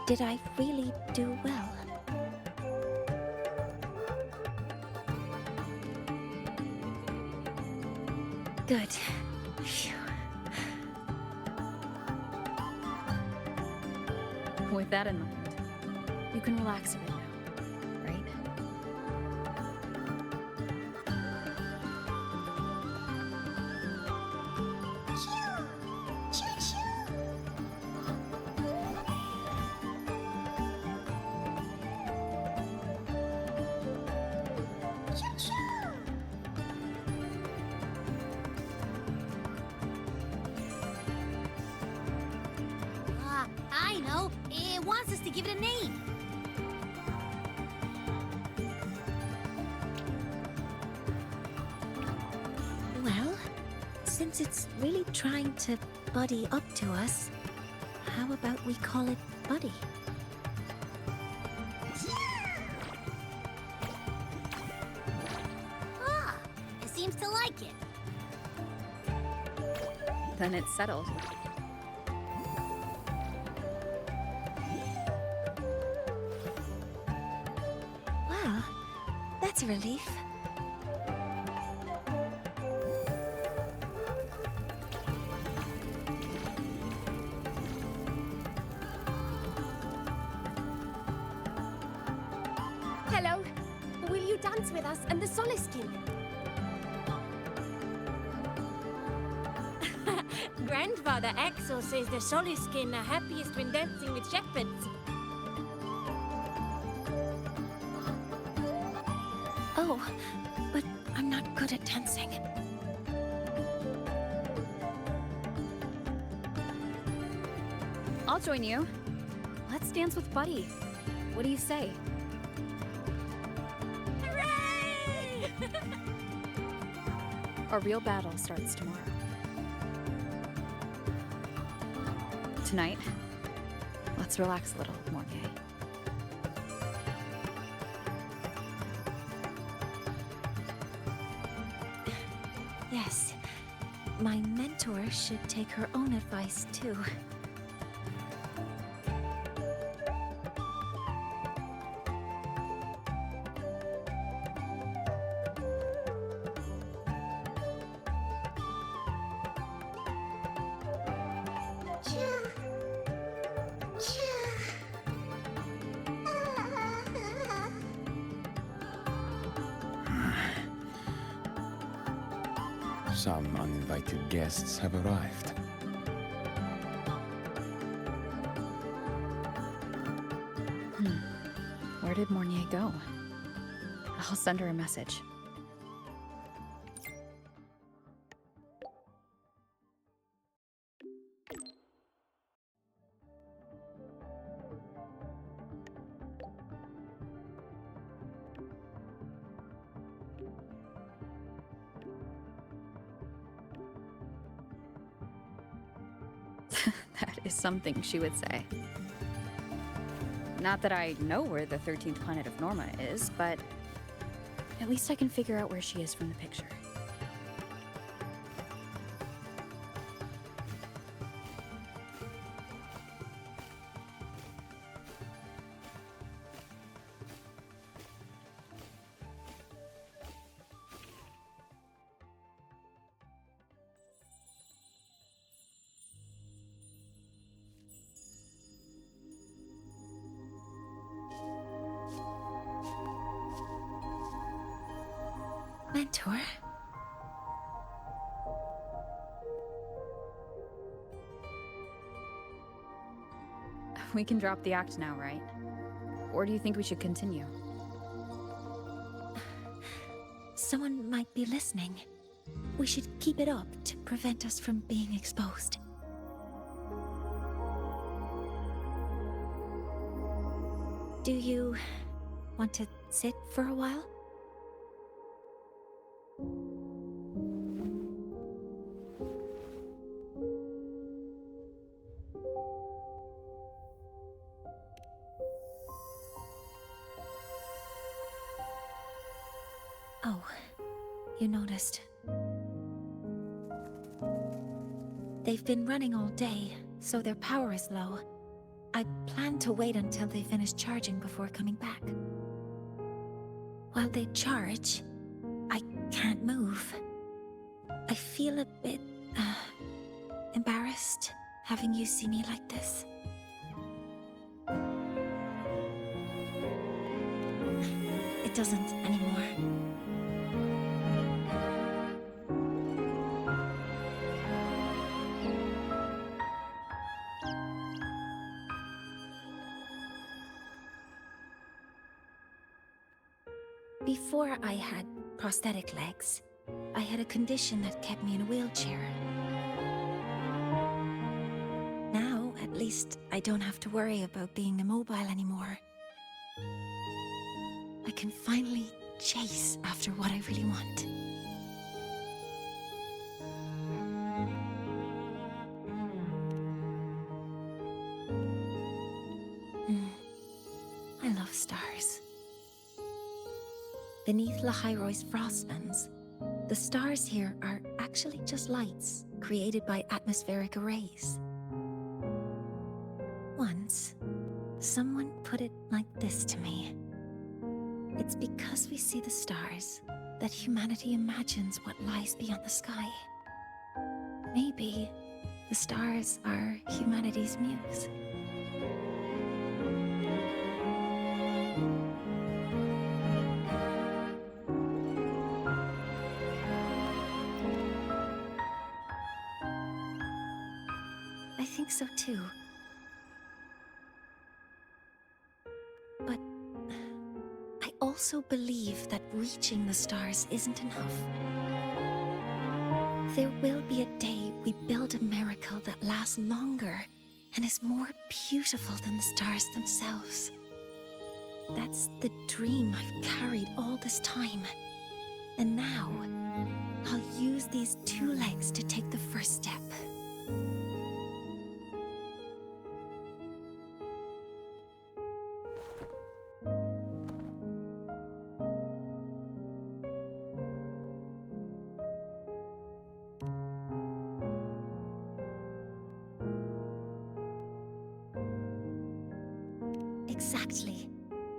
Did I really do well? Good. Phew. With that in mind, you can relax a bit now, right? I know. It wants us to give it a name. Well, since it's really trying to buddy up to us, how about we call it Buddy? Ah, it seems to like it. Then it's settled. Well, that's a relief. Hello. Will you dance with us and the Soliskin? Grandfather Axel says the Soliskin are happiest when dancing with shepherds. Oh, but I'm not good at dancing. I'll join you. Let's dance with Buddy. What do you say? Hooray! Our real battle starts tomorrow. Tonight, let's relax a little, Mornier. Yes, my mentor should take her own advice too. Some uninvited guests have arrived. Where did Mornier go? I'll send her a message. That is something she would say. Not that I know where the 13th planet of Norma is, but at least I can figure out where she is from the picture. Mentor? We can drop the act now, right? Or do you think we should continue? Someone might be listening. We should keep it up to prevent us from being exposed. Do you want to sit for a while? Oh, you noticed. They've been running all day, so their power is low. I plan to wait until they finish charging before coming back. While they charge, I can't move. I feel a bit, embarrassed having you see me like this. It doesn't anymore. Before I had prosthetic legs, I had a condition that kept me in a wheelchair. Now, at least, I don't have to worry about being immobile anymore. I can finally chase after what I really want. I love stars. Beneath Lahai-Roi's frostlands, the stars here are actually just lights created by atmospheric arrays. Once, someone put it like this to me. It's because we see the stars that humanity imagines what lies beyond the sky. Maybe the stars are humanity's muse. I think so too. But I also believe that reaching the stars isn't enough. There will be a day we build a miracle that lasts longer and is more beautiful than the stars themselves. That's the dream I've carried all this time. And now, I'll use these two legs to take the first step. Exactly.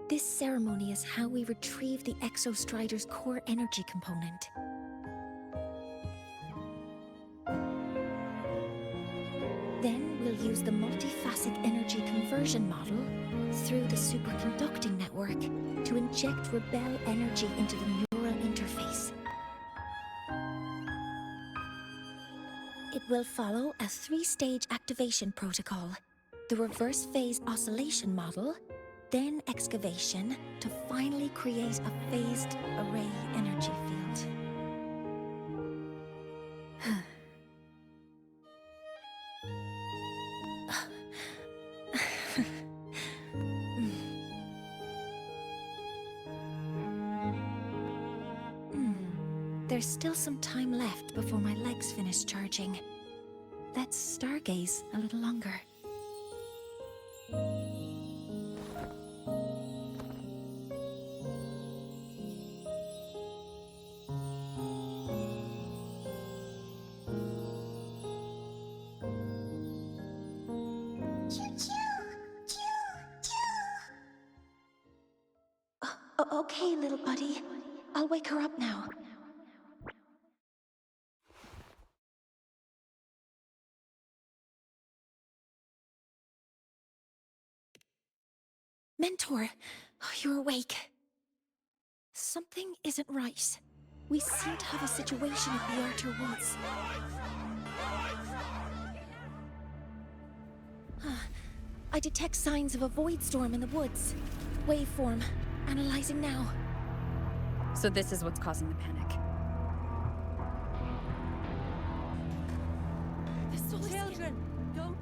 This ceremony is how we retrieve the Exostrider's core energy component. Then we'll use the multiphasic energy conversion model through the superconducting network to inject rebel energy into the neural interface. It will follow a 3-stage activation protocol. The reverse phase oscillation model, then excavation, to finally create a phased array energy field. There's still some time left before my legs finish charging. Let's stargaze a little longer. Okay, little buddy. I'll wake her up now. Mentor, you're awake. Something isn't right. We seem to have a situation at the Outer Woods. I detect signs of a void storm in the woods. Waveform. Analyzing now. So this is what's causing the panic. Children, don't...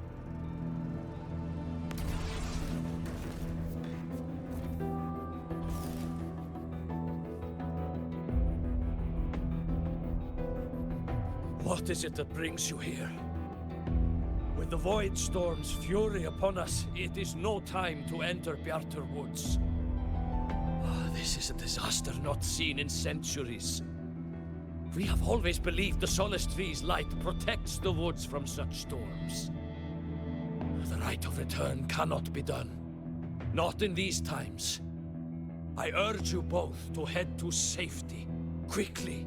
What is it that brings you here? With the Void Storm's fury upon us, it is no time to enter Bjartur Woods. This is a disaster not seen in centuries. We have always believed the Solace Tree's light protects the woods from such storms. The rite of return cannot be done. Not in these times. I urge you both to head to safety, quickly.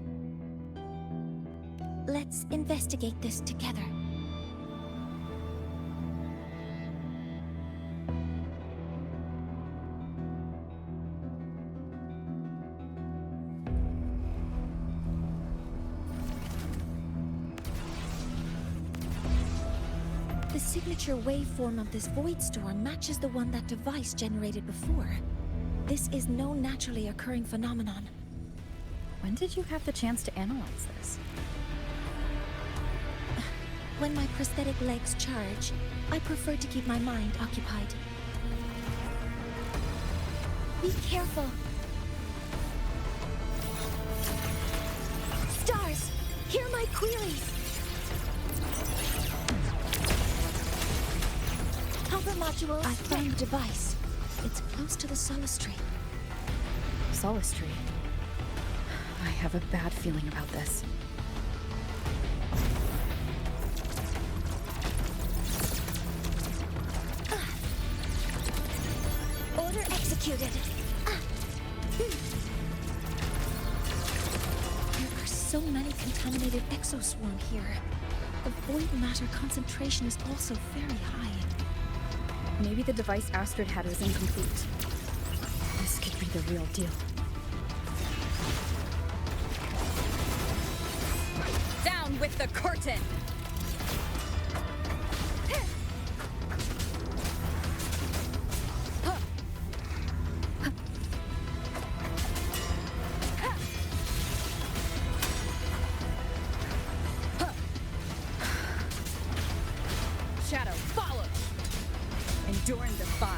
Let's investigate this together. The signature waveform of this void storm matches the one that device generated before. This is no naturally occurring phenomenon. When did you have the chance to analyze this? When my prosthetic legs charge, I prefer to keep my mind occupied. Be careful! Stars! Hear my queries! Hover module. I found the device. It's close to the Solace Tree. Solace Tree? I have a bad feeling about this. Order executed. There are so many contaminated exoswarm here. The void matter concentration is also very high. Maybe the device Astrid had was incomplete. This could be the real deal. Down with the curtain! Shadow, follow! Enduring the fire.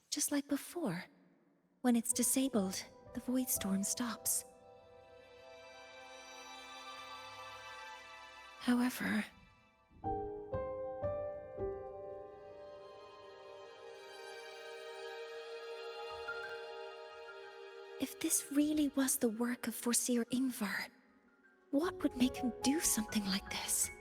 Just like before. When it's disabled, the void storm stops. However... if this really was the work of Foreseer Ingvar, what would make him do something like this?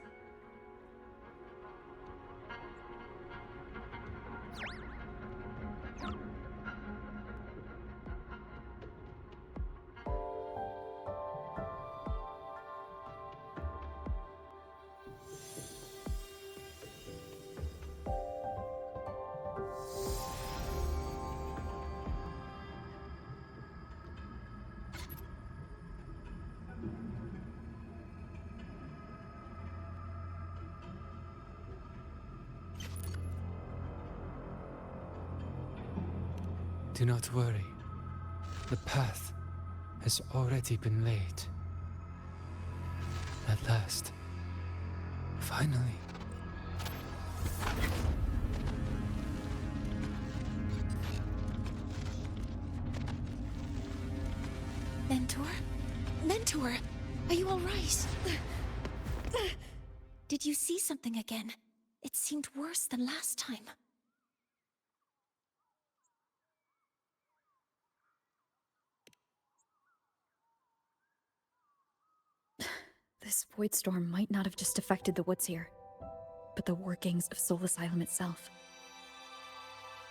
Do not worry. The path has already been laid. At last. Finally. Mentor? Mentor! Are you alright? Did you see something again? It seemed worse than last time. This void storm might not have just affected the woods here, but the workings of Soul Asylum itself.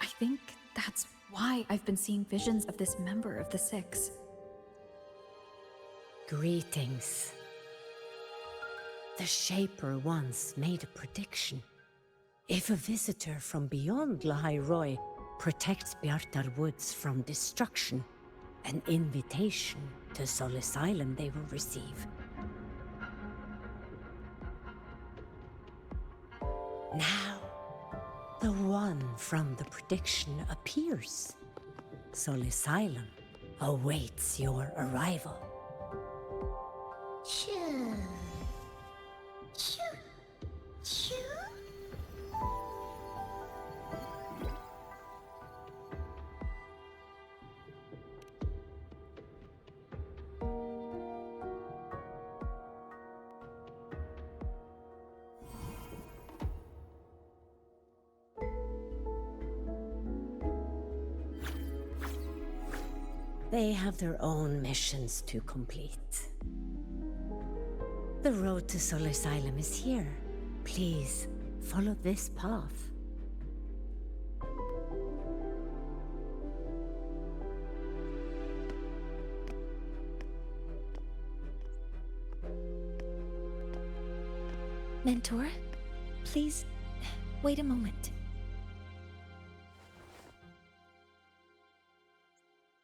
I think that's why I've been seeing visions of this member of the Six. Greetings. The Shaper once made a prediction. If a visitor from beyond Lahai-Roi protects Bjartar Woods from destruction, an invitation to Soul Asylum they will receive. Now, the one from the prediction appears. Soul Asylum awaits your arrival. Choo. Choo. Choo. They have their own missions to complete. The road to Soul Asylum is here. Please, follow this path. Mentor, please, wait a moment.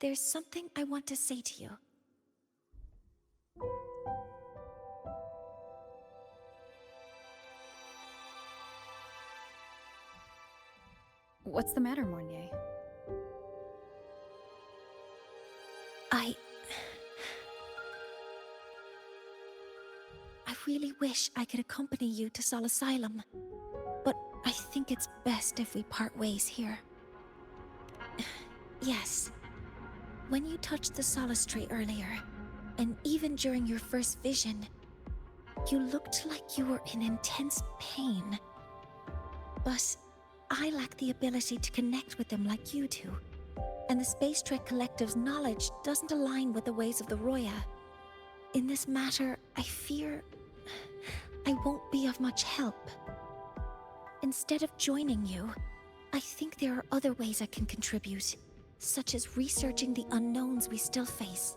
There's something I want to say to you. What's the matter, Mornier? I really wish I could accompany you to Soul Asylum, but I think it's best if we part ways here. Yes, when you touched the Solace Tree earlier, and even during your first vision, you looked like you were in intense pain. But I lack the ability to connect with them like you do, and the Space Trek Collective's knowledge doesn't align with the ways of the Roya. In this matter, I fear I won't be of much help. Instead of joining you, I think there are other ways I can contribute, such as researching the unknowns we still face.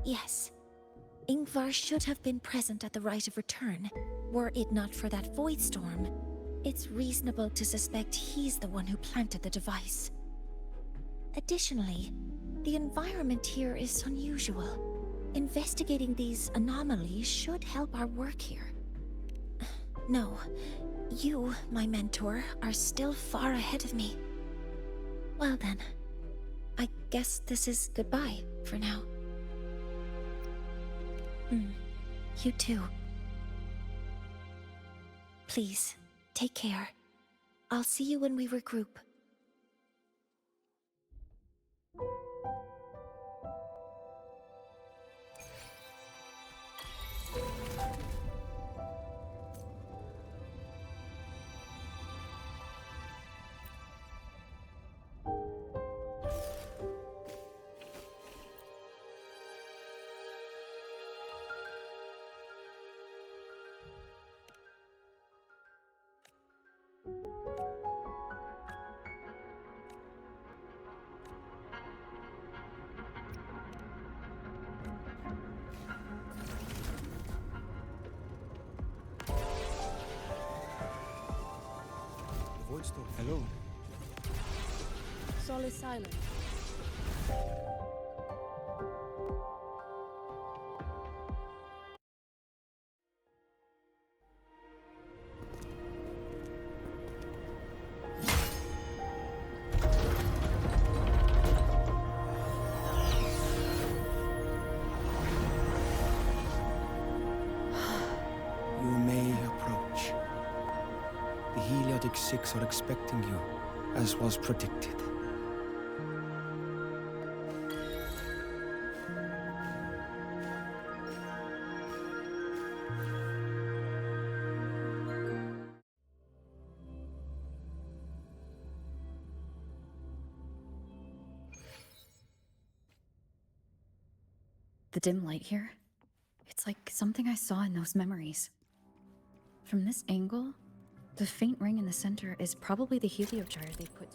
Yes, Ingvar should have been present at the Rite of Return. Were it not for that void storm, it's reasonable to suspect he's the one who planted the device. Additionally, the environment here is unusual. Investigating these anomalies should help our work here. No, you, my mentor, are still far ahead of me. Well then, I guess this is goodbye for now. You too. Please, take care. I'll see you when we regroup. Hello. Soul Asylum. Heliotic 6 are expecting you, as was predicted. The dim light here, it's like something I saw in those memories. From this angle, the faint ring in the center is probably the heliogyre they put.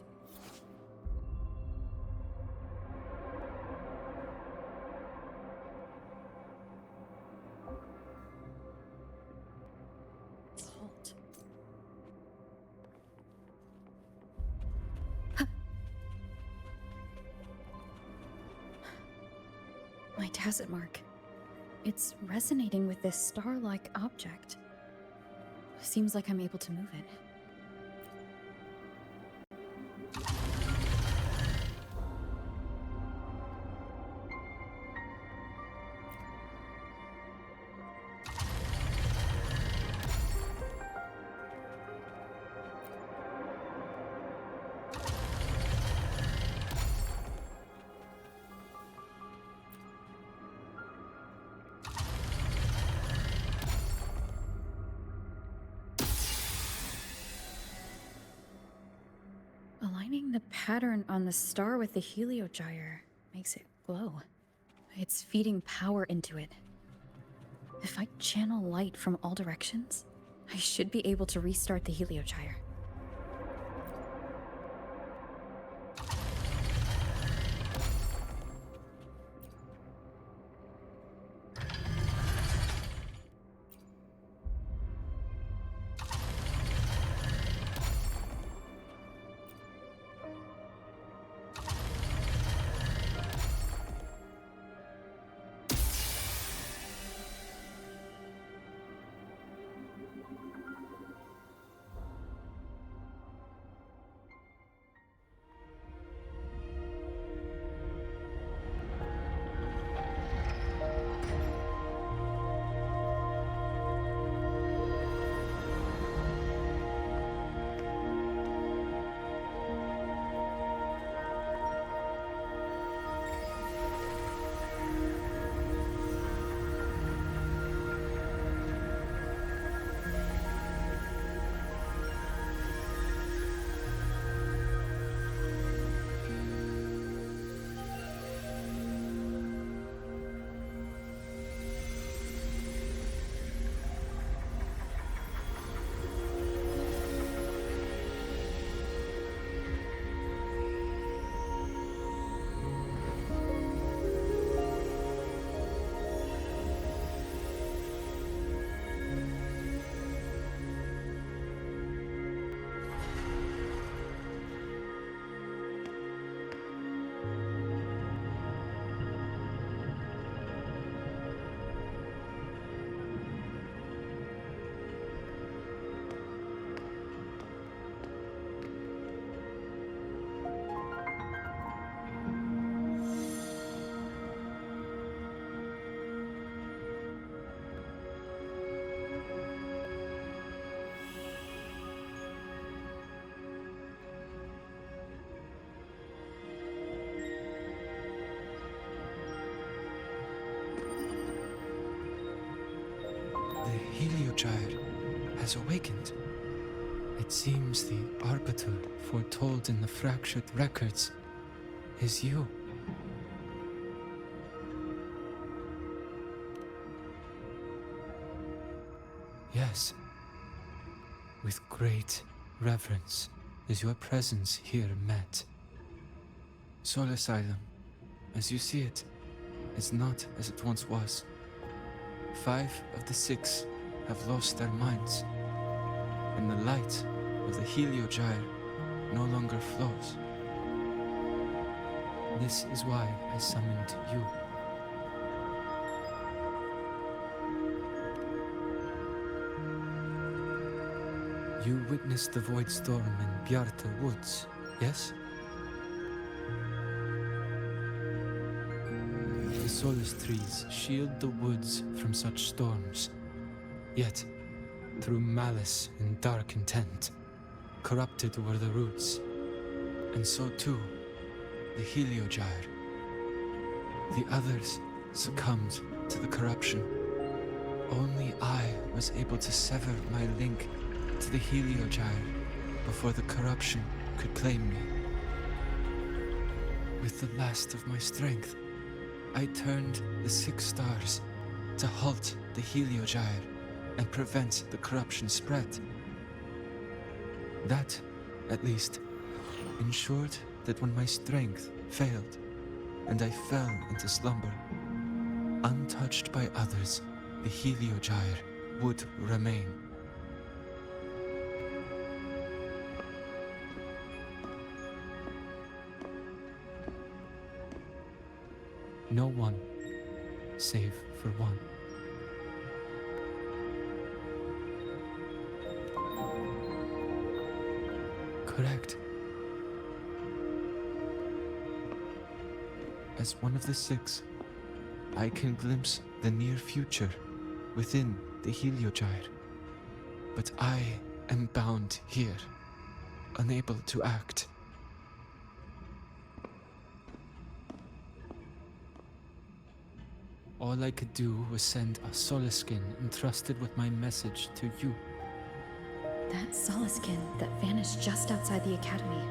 Halt. My tacit mark. It's resonating with this star-like object. Seems like I'm able to move it. Aligning the pattern on the star with the heliogyre makes it glow. It's feeding power into it. If I channel light from all directions, I should be able to restart the heliogyre. The heliogyre has awakened. It seems the arbiter foretold in the fractured records is you. Yes. With great reverence is your presence here met. Soul Asylum, as you see it, is not as it once was. 5 of the 6 have lost their minds, and the light of the heliogyre no longer flows. This is why I summoned you. You witnessed the void storm in Bjarta Woods, yes? The solace trees shield the woods from such storms. Yet, through malice and dark intent, Corrupted were the roots, and so too the Heliogyre. The others succumbed to the corruption. Only I was able to sever my link to the Heliogyre before the corruption could claim me. With the last of my strength, I turned the 6 stars to halt the Heliogyre and prevent the corruption spread. That, at least, ensured that when my strength failed and I fell into slumber, untouched by others, the Heliogyre would remain. No one, save for one. Correct. As one of the 6, I can glimpse the near future within the Heliogyre. But I am bound here, unable to act. All I could do was send a Soliskin entrusted with my message to you. That Soliskin that vanished just outside the academy.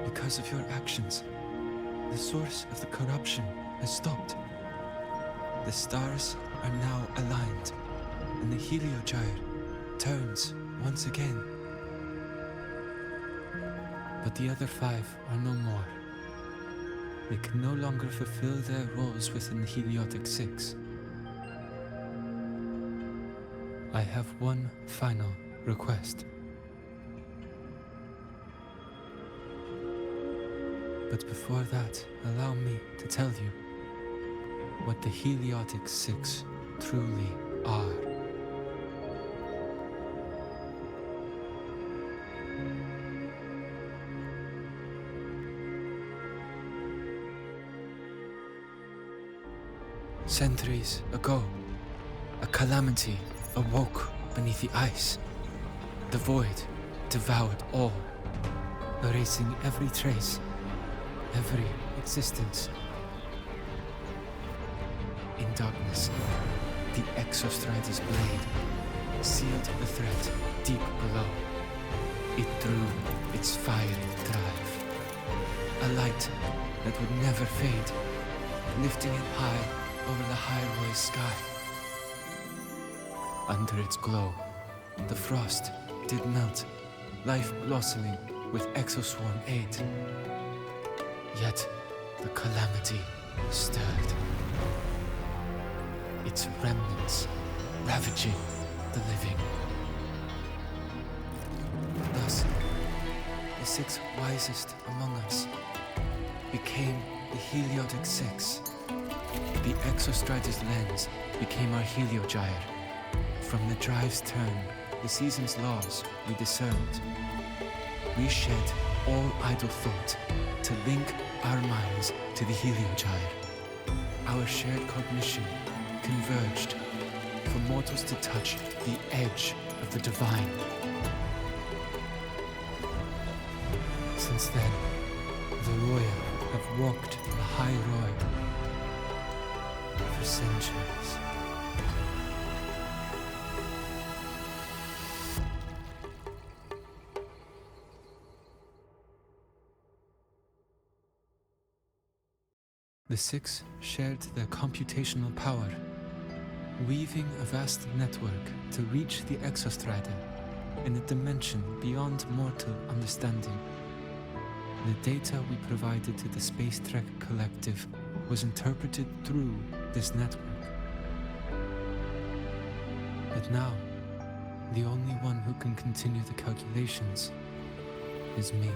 Because of your actions, the source of the corruption has stopped. The stars are now aligned, and the Heliogyre turns once again. But the other 5 are no more. They can no longer fulfill their roles within the Heliotic 6. I have one final request. But before that, allow me to tell you what the Heliotic 6 truly are. Centuries ago, a calamity awoke beneath the ice. The void devoured all, erasing every trace, every existence. In darkness, the Exostrider's blade sealed the threat deep below. It drew its fiery drive, a light that would never fade, lifting it high over the Lahai-Roi sky. Under its glow, the frost did melt, life blossoming with Exoswarm aid. Yet, the calamity stirred. Its remnants ravaging the living. Thus, the 6 wisest among us became the Heliotic 6. The Exostrider's lens became our Heliogyre. From the drive's turn, the season's laws we discerned. We shed all idle thought to link our minds to the Heliogyre. Our shared cognition converged for mortals to touch the edge of the divine. Since then, the Roya have walked Lahai-Roi for centuries. The 6 shared their computational power, weaving a vast network to reach the Exostrider in a dimension beyond mortal understanding. The data we provided to the Space Trek Collective was interpreted through this network. But now, the only one who can continue the calculations is me.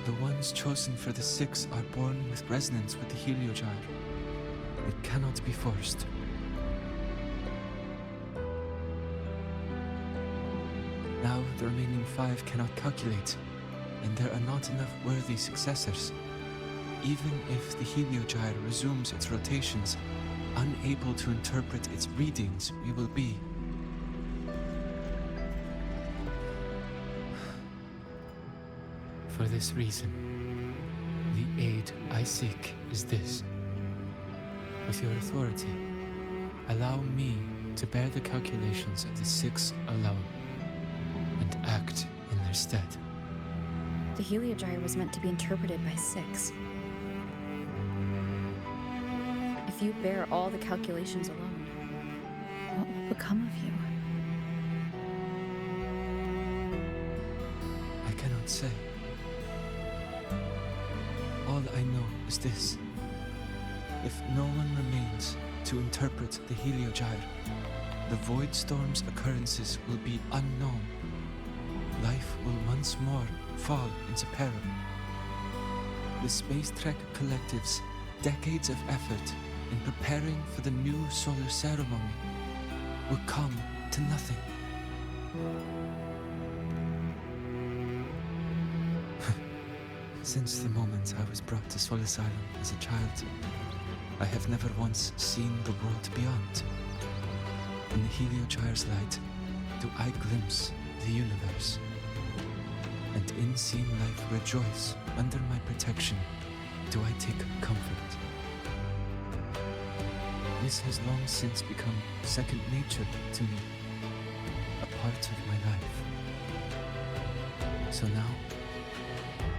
The ones chosen for the 6 are born with resonance with the Heliogyre. It cannot be forced. Now the remaining 5 cannot calculate, and there are not enough worthy successors. even if the Heliogyre resumes its rotations, unable to interpret its readings, we will be. For this reason, the aid I seek is this. With your authority, allow me to bear the calculations of the six alone, and act in their stead. The Heliogyre was meant to be interpreted by 6. If you bear all the calculations alone, what will become of you? I cannot say. All I know is this. If no one remains to interpret the Heliogyre, the Void Storm's occurrences will be unknown. Life will once more fall into peril. The Space Trek Collective's decades of effort in preparing for the new solar ceremony will come to nothing. Since the moment I was brought to Sol Asylum as a child, I have never once seen the world beyond. In the Heliogyre's light, do I glimpse the universe. And in seeing life rejoice under my protection, do I take comfort. This has long since become second nature to me, a part of my life. So now,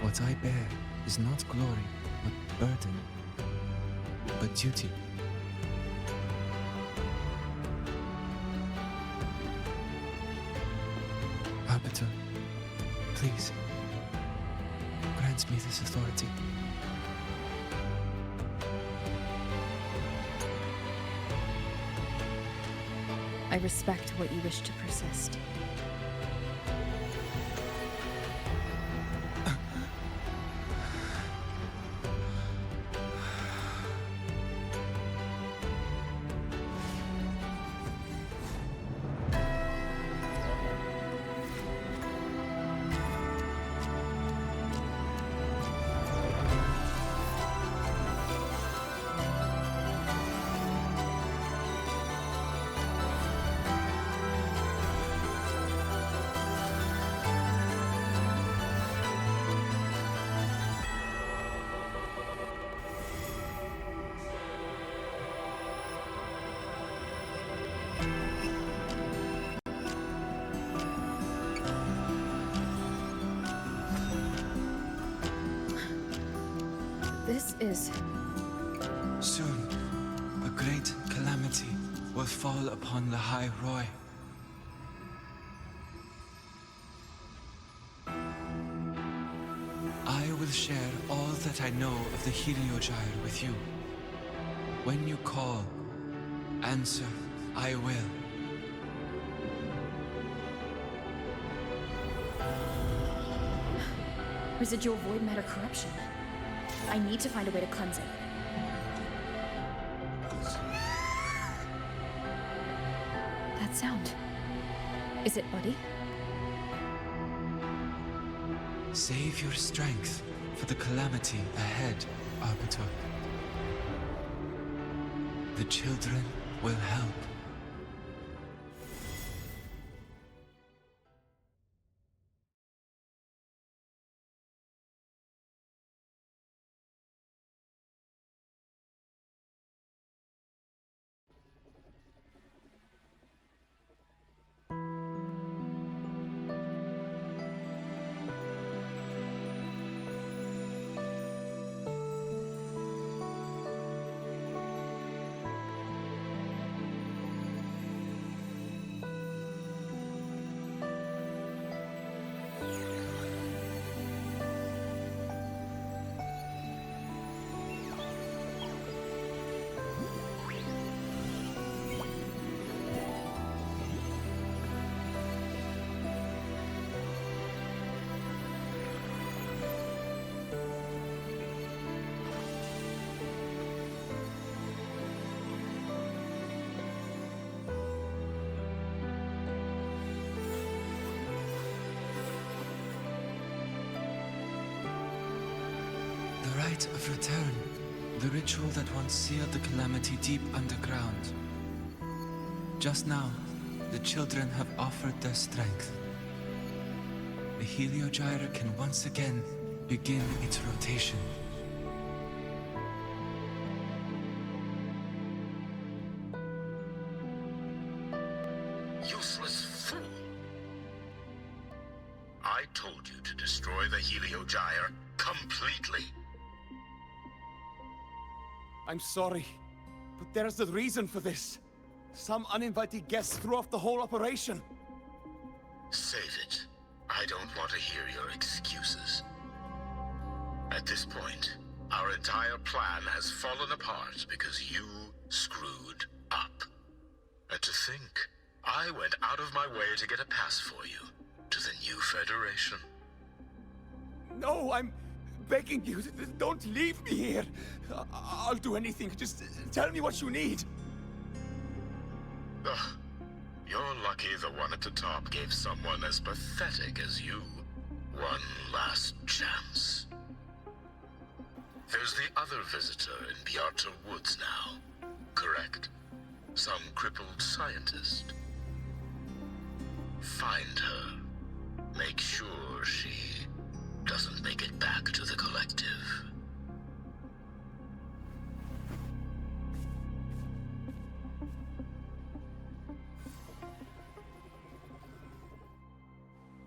what I bear is not glory, but burden, but duty. Arbiter, please, grant me this authority. I respect what you wish to persist. This is... Soon, a great calamity will fall upon Lahai-Roi. I will share all that I know of the Heliogyre with you. When you call, answer, I will. Residual void matter corruption. I need to find a way to cleanse it. That sound. Is it Buddy? Save your strength for the calamity ahead, Arbiter. The children will help. rite of return. The ritual that once sealed the calamity deep underground. Just now, the children have offered their strength. The Heliogyre can once again begin its rotation. Useless fool! I told you to destroy the Heliogyre completely. I'm sorry, but there's a reason for this. Some uninvited guests threw off the whole operation. Save it. I don't want to hear your excuses. At this point, our entire plan has fallen apart because you screwed up. And to think, I went out of my way to get a pass for you to the new Federation. No, I'm begging you, don't leave me here. I'll do anything, just tell me what you need. Ugh. You're lucky the one at the top gave someone as pathetic as you one last chance. There's the other visitor in Bjarta Woods now, correct? Some crippled scientist. Find her. Make sure she doesn't make it back to the collective.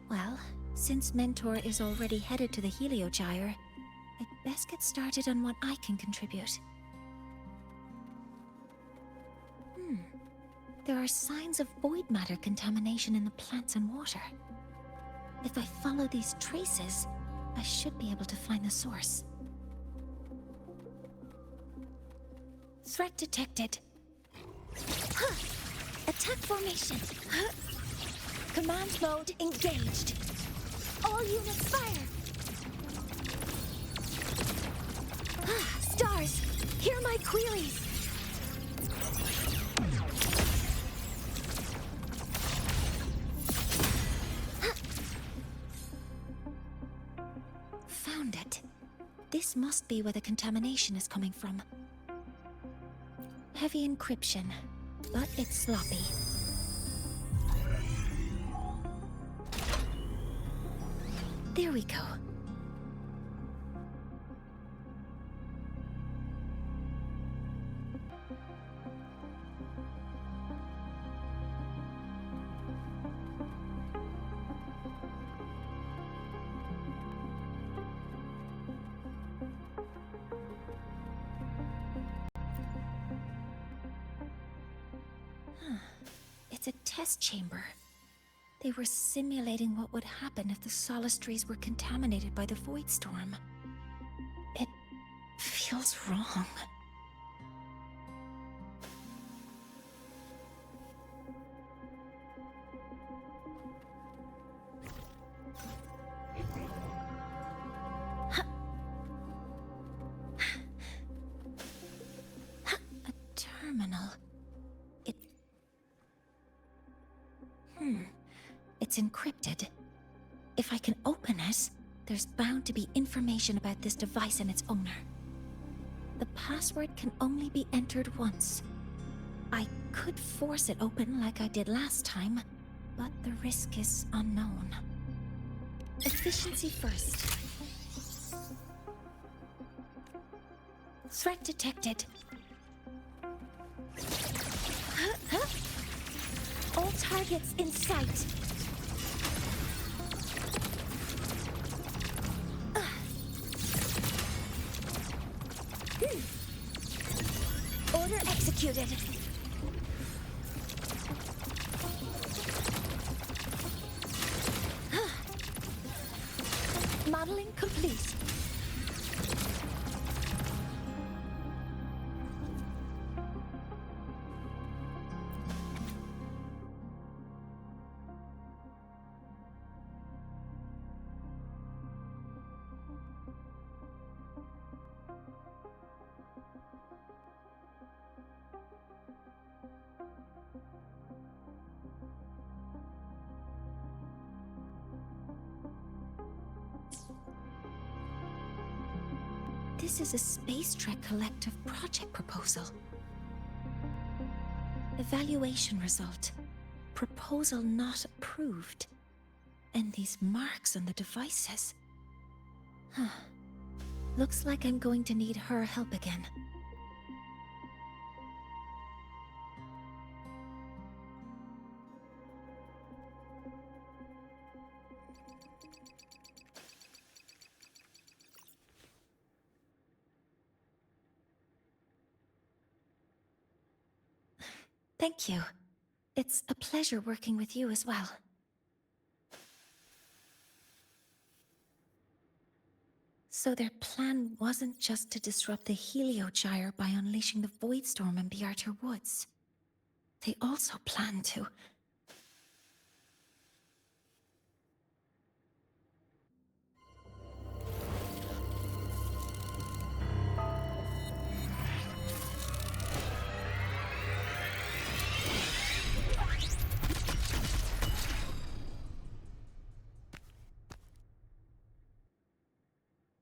Well, since Mentor is already headed to the Heliogyre, I'd best get started on what I can contribute. There are signs of void matter contamination in the plants and water. If I follow these traces, I should be able to find the source. Threat detected. Huh. Attack formation. Huh. Command mode engaged. All units fire! Stars, hear my queries! Found it. This must be where the contamination is coming from. Heavy encryption, but it's sloppy. There we go. It's a test chamber. They were simulating what would happen if the Solace trees were contaminated by the Void Storm. It feels wrong. A terminal. It's encrypted. If I can open it, there's bound to be information about this device and its owner. The password can only be entered once. I could force it open like I did last time, but the risk is unknown. Efficiency first. Threat detected. All targets in sight. Order executed. Modeling complete. This is a Space Trek Collective project proposal. Evaluation result. Proposal not approved. And these marks on the devices. Looks like I'm going to need her help again. Thank you. It's a pleasure working with you as well. So their plan wasn't just to disrupt the Heliogyre by unleashing the Void Storm in the Outer Woods. They also planned to...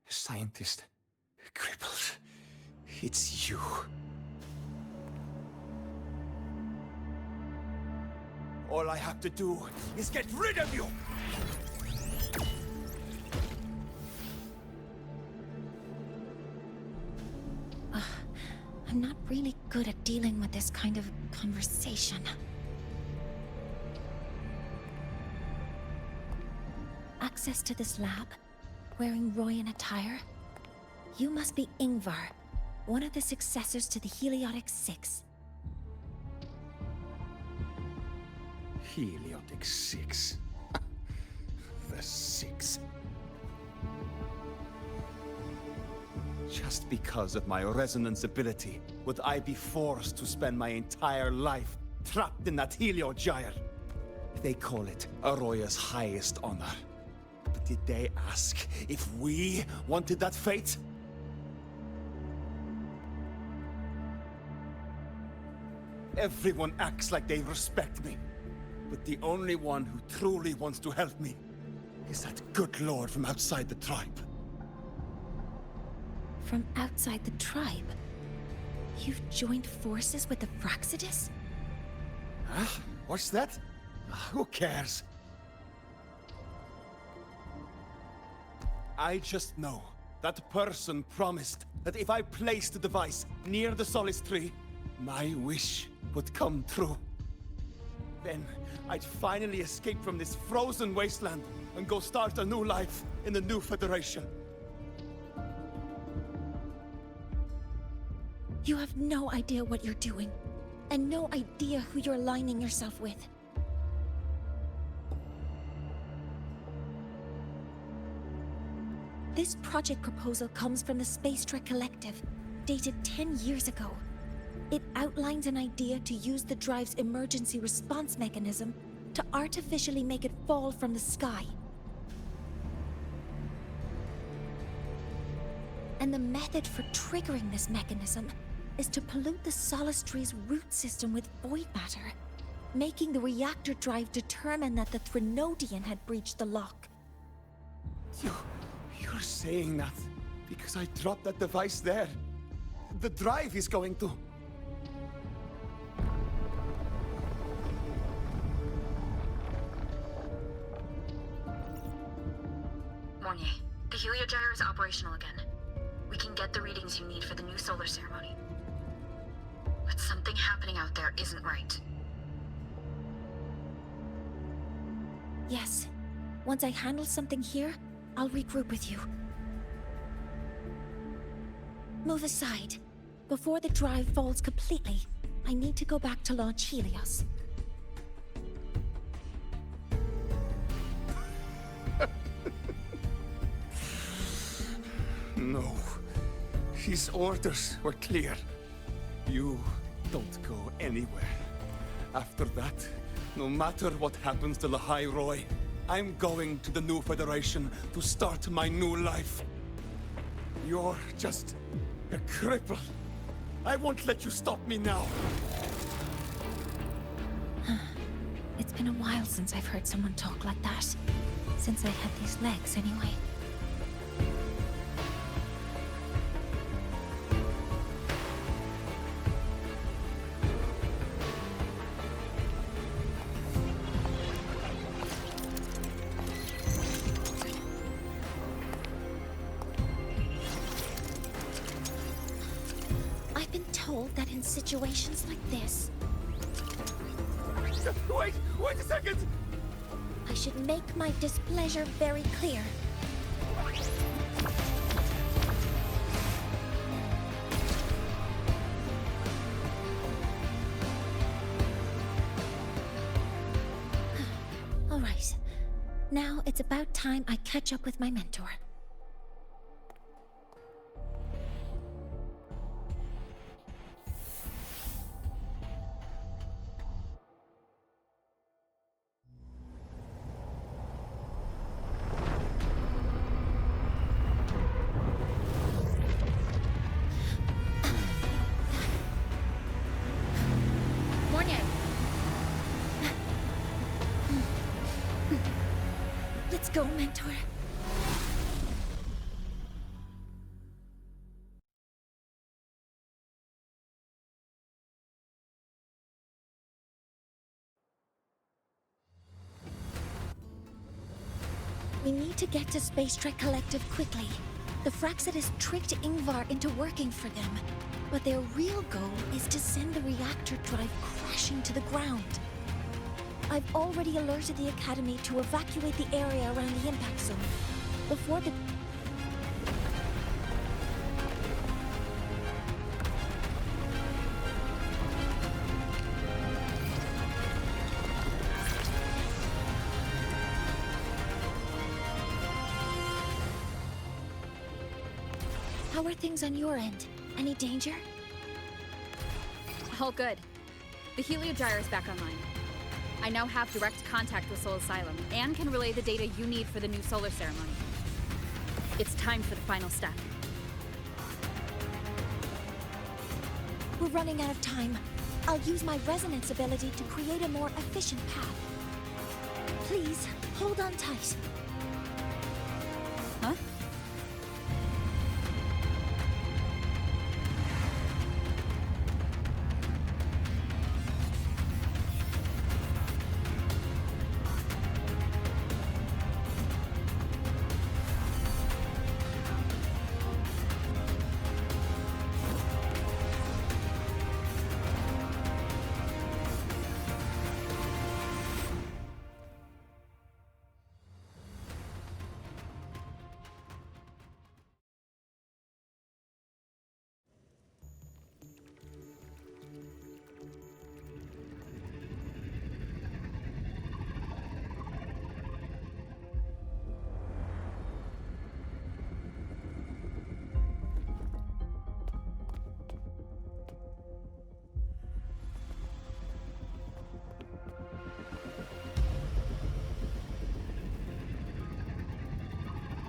Scientist. Crippled. It's you. All I have to do is get rid of you! I'm not really good at dealing with this kind of conversation. Access to this lab? Wearing Royan attire? You must be Ingvar, one of the successors to the Heliotic Six. Heliotic Six. The Six. Just because of my resonance ability, would I be forced to spend my entire life trapped in that Heliogyre? They call it Aroya's highest honor. But did they ask if we wanted that fate? Everyone acts like they respect me. But the only one who truly wants to help me is that good lord from outside the tribe. From outside the tribe? You've joined forces with the Fraxidus? Huh? What's that? Who cares? I just know that person promised that if I placed the device near the Solace Tree, my wish would come true. Then I'd finally escape from this frozen wasteland and go start a new life in the new Federation. You have no idea what you're doing, and no idea who you're aligning yourself with. This project proposal comes from the Space Trek Collective, dated 10 years ago. It outlines an idea to use the drive's emergency response mechanism to artificially make it fall from the sky. And the method for triggering this mechanism is to pollute the Solace Tree's root system with void matter, making the reactor drive determine that the Threnodian had breached the lock. You're saying that because I dropped that device there. The drive is going to... Mornier, the Heliogyre is operational again. We can get the readings you need for the new solar ceremony. But something happening out there isn't right. Yes. Once I handle something here, I'll regroup with you. Move aside. Before the drive falls completely, I need to go back to launch Helios. No. His orders were clear. You don't go anywhere. After that, no matter what happens to Lahai-Roi, I'm going to the new Federation to start my new life. You're just a cripple. I won't let you stop me now. It's been a while since I've heard someone talk like that. Since I had these legs, anyway. in situations like this. Wait a second! I should make my displeasure very clear. All right. Now it's about time I catch up with my mentor. Let's go, mentor. We need to get to Space Trek Collective quickly. The Fraxidus tricked Ingvar into working for them, but their real goal is to send the reactor drive crashing to the ground. I've already alerted the Academy to evacuate the area around the impact zone before the... How are things on your end? Any danger? All good. The Heliogyre is back online. I now have direct contact with Soul Asylum and can relay the data you need for the new solar ceremony. It's time for the final step. We're running out of time. I'll use my resonance ability to create a more efficient path. Please, hold on tight. Huh?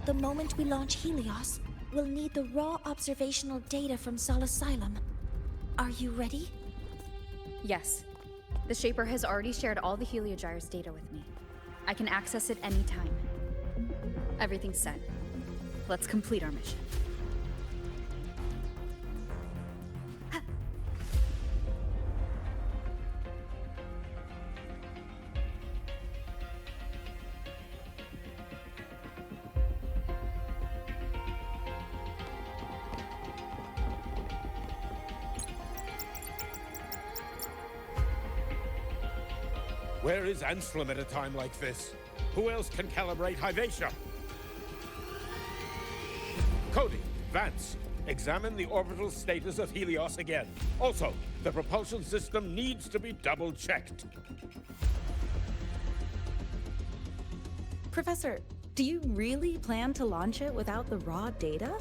The moment we launch Helios, we'll need the raw observational data from Sol Asylum. Are you ready? Yes. The Shaper has already shared all the Heliogyre's data with me. I can access it anytime. Everything's set. Let's complete our mission. Where is Anstrom at a time like this? Who else can calibrate Hyvatia? Cody, Vance, examine the orbital status of Helios again. Also, the propulsion system needs to be double-checked. Professor, do you really plan to launch it without the raw data?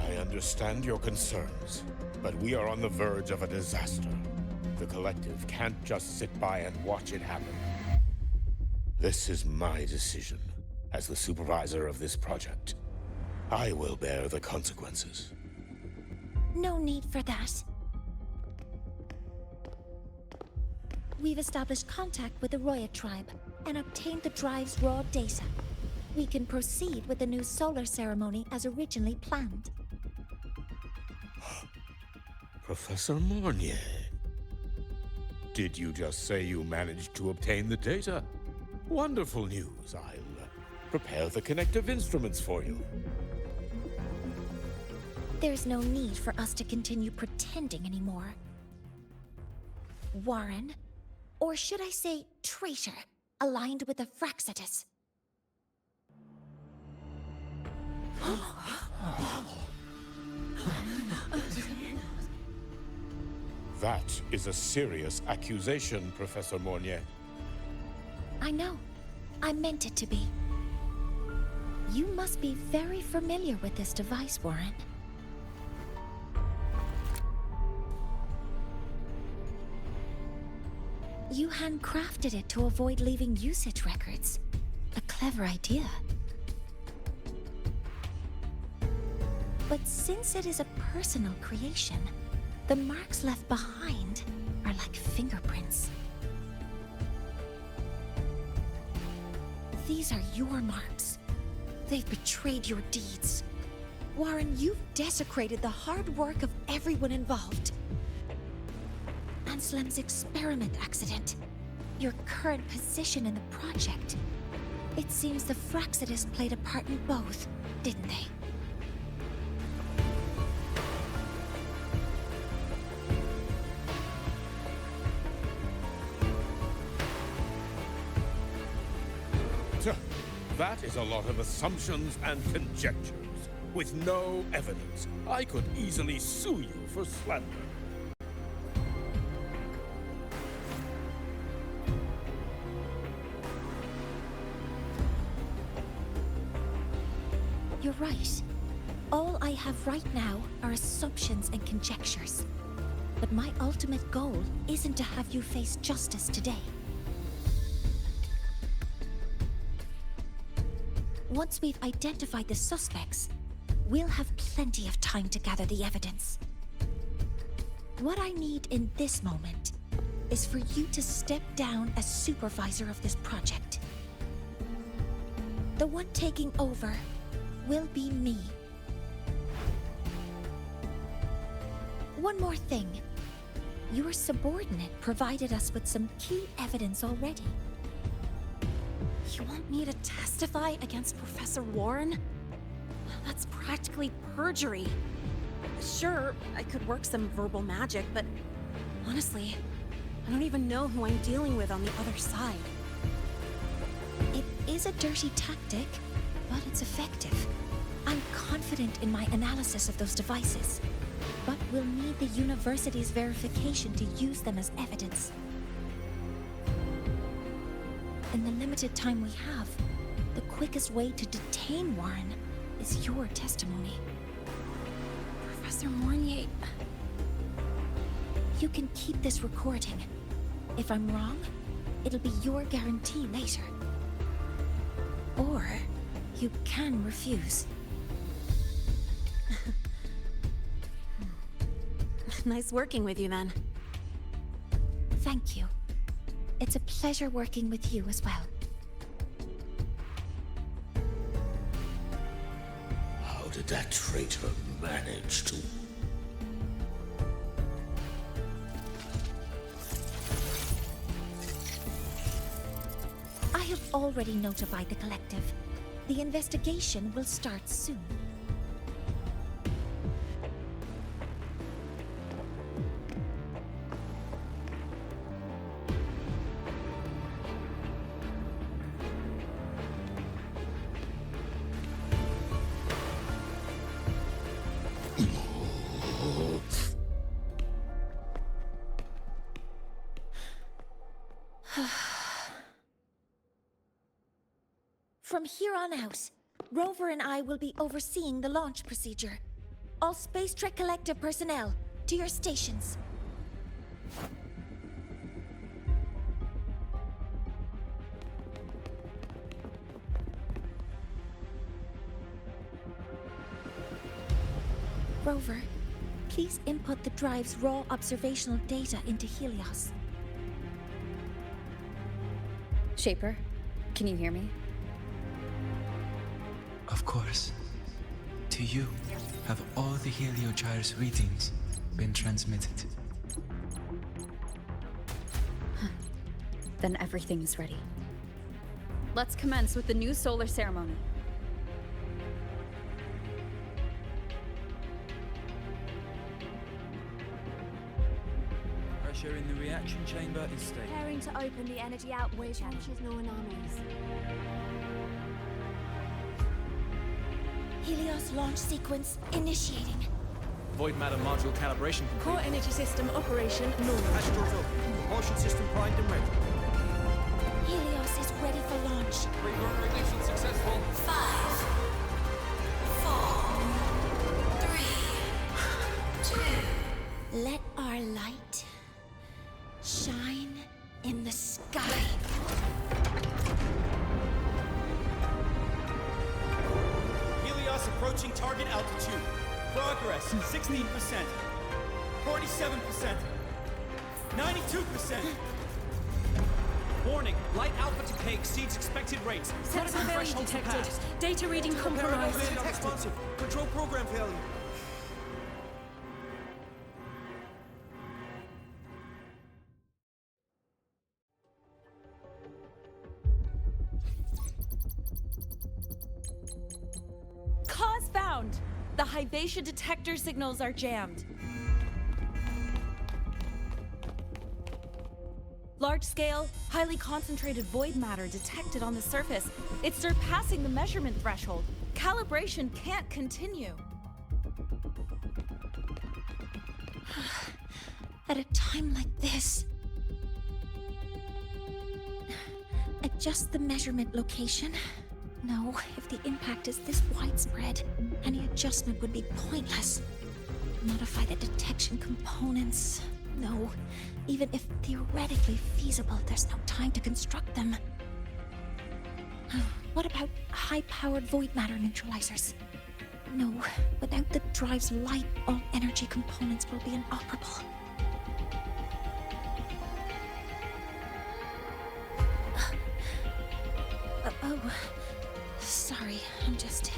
I understand your concerns, but we are on the verge of a disaster. The Collective can't just sit by and watch it happen. This is my decision as the supervisor of this project. I will bear the consequences. No need for that. We've established contact with the Roya tribe and obtained the drive's raw data. We can proceed with the new solar ceremony as originally planned. Professor Mornier, did you just say you managed to obtain the data? Wonderful news. I'll prepare the connective instruments for you. There's no need for us to continue pretending anymore. Warren, or should I say traitor, aligned with the Fraxitus. That is a serious accusation, Professor Mornier. I know. I meant it to be. You must be very familiar with this device, Warren. You handcrafted it to avoid leaving usage records. A clever idea. But since it is a personal creation, the marks left behind are like fingerprints. These are your marks. They've betrayed your deeds. Warren, you've desecrated the hard work of everyone involved. Anslem's experiment accident, your current position in the project. It seems the Fraxitus played a part in both, didn't they? That is a lot of assumptions and conjectures, with no evidence. I could easily sue you for slander. You're right. All I have right now are assumptions and conjectures. But my ultimate goal isn't to have you face justice today. Once we've identified the suspects, we'll have plenty of time to gather the evidence. What I need in this moment is for you to step down as supervisor of this project. The one taking over will be me. One more thing. Your subordinate provided us with some key evidence already. You want me to testify against Professor Warren? That's practically perjury. Sure, I could work some verbal magic, but honestly, I don't even know who I'm dealing with on the other side. It is a dirty tactic, but it's effective. I'm confident in my analysis of those devices, but we'll need the university's verification to use them as evidence. In the limited time we have, the quickest way to detain Warren is your testimony. Professor Mornier... You can keep this recording. If I'm wrong, it'll be your guarantee later. Or you can refuse. Nice working with you, then. Thank you. It's a pleasure working with you as well. How did that traitor manage to... I have already notified the collective. The investigation will start soon. From here on out, Rover and I will be overseeing the launch procedure. All Space Trek Collective personnel, to your stations. Rover, please input the drive's raw observational data into Helios. Shaper, can you hear me? Of course. To you, have all the Heliogyre's readings been transmitted? Then everything is ready. Let's commence with the new solar ceremony. pressure in the reaction chamber is stable. Preparing to open the energy outway chances no anomalies. Helios launch sequence initiating. Void matter module calibration complete. Core energy system operation normal. Hatch doors open. Propulsion system primed and ready. Helios is ready for launch. Reburner ignition successful. 5, 4, 3, 2. Let our light shine in the sky. Helios approaching target altitude. Progress 16%. 47%. 92%. Warning, light alpha decay exceeds expected rates. Sensor failure detected. Data reading compromised. Unresponsive. Control program failure. Cause found! The Hyvatia detector signals are jammed. Large-scale, highly concentrated void matter detected on the surface. It's surpassing the measurement threshold. Calibration can't continue. At a time like this. Adjust the measurement location. No, if the impact is this widespread, any adjustment would be pointless. Modify the detection components. No, even if theoretically feasible, there's no time to construct them. What about high-powered void matter neutralizers? No, without the drive's light, all energy components will be inoperable. Oh, sorry, I'm just...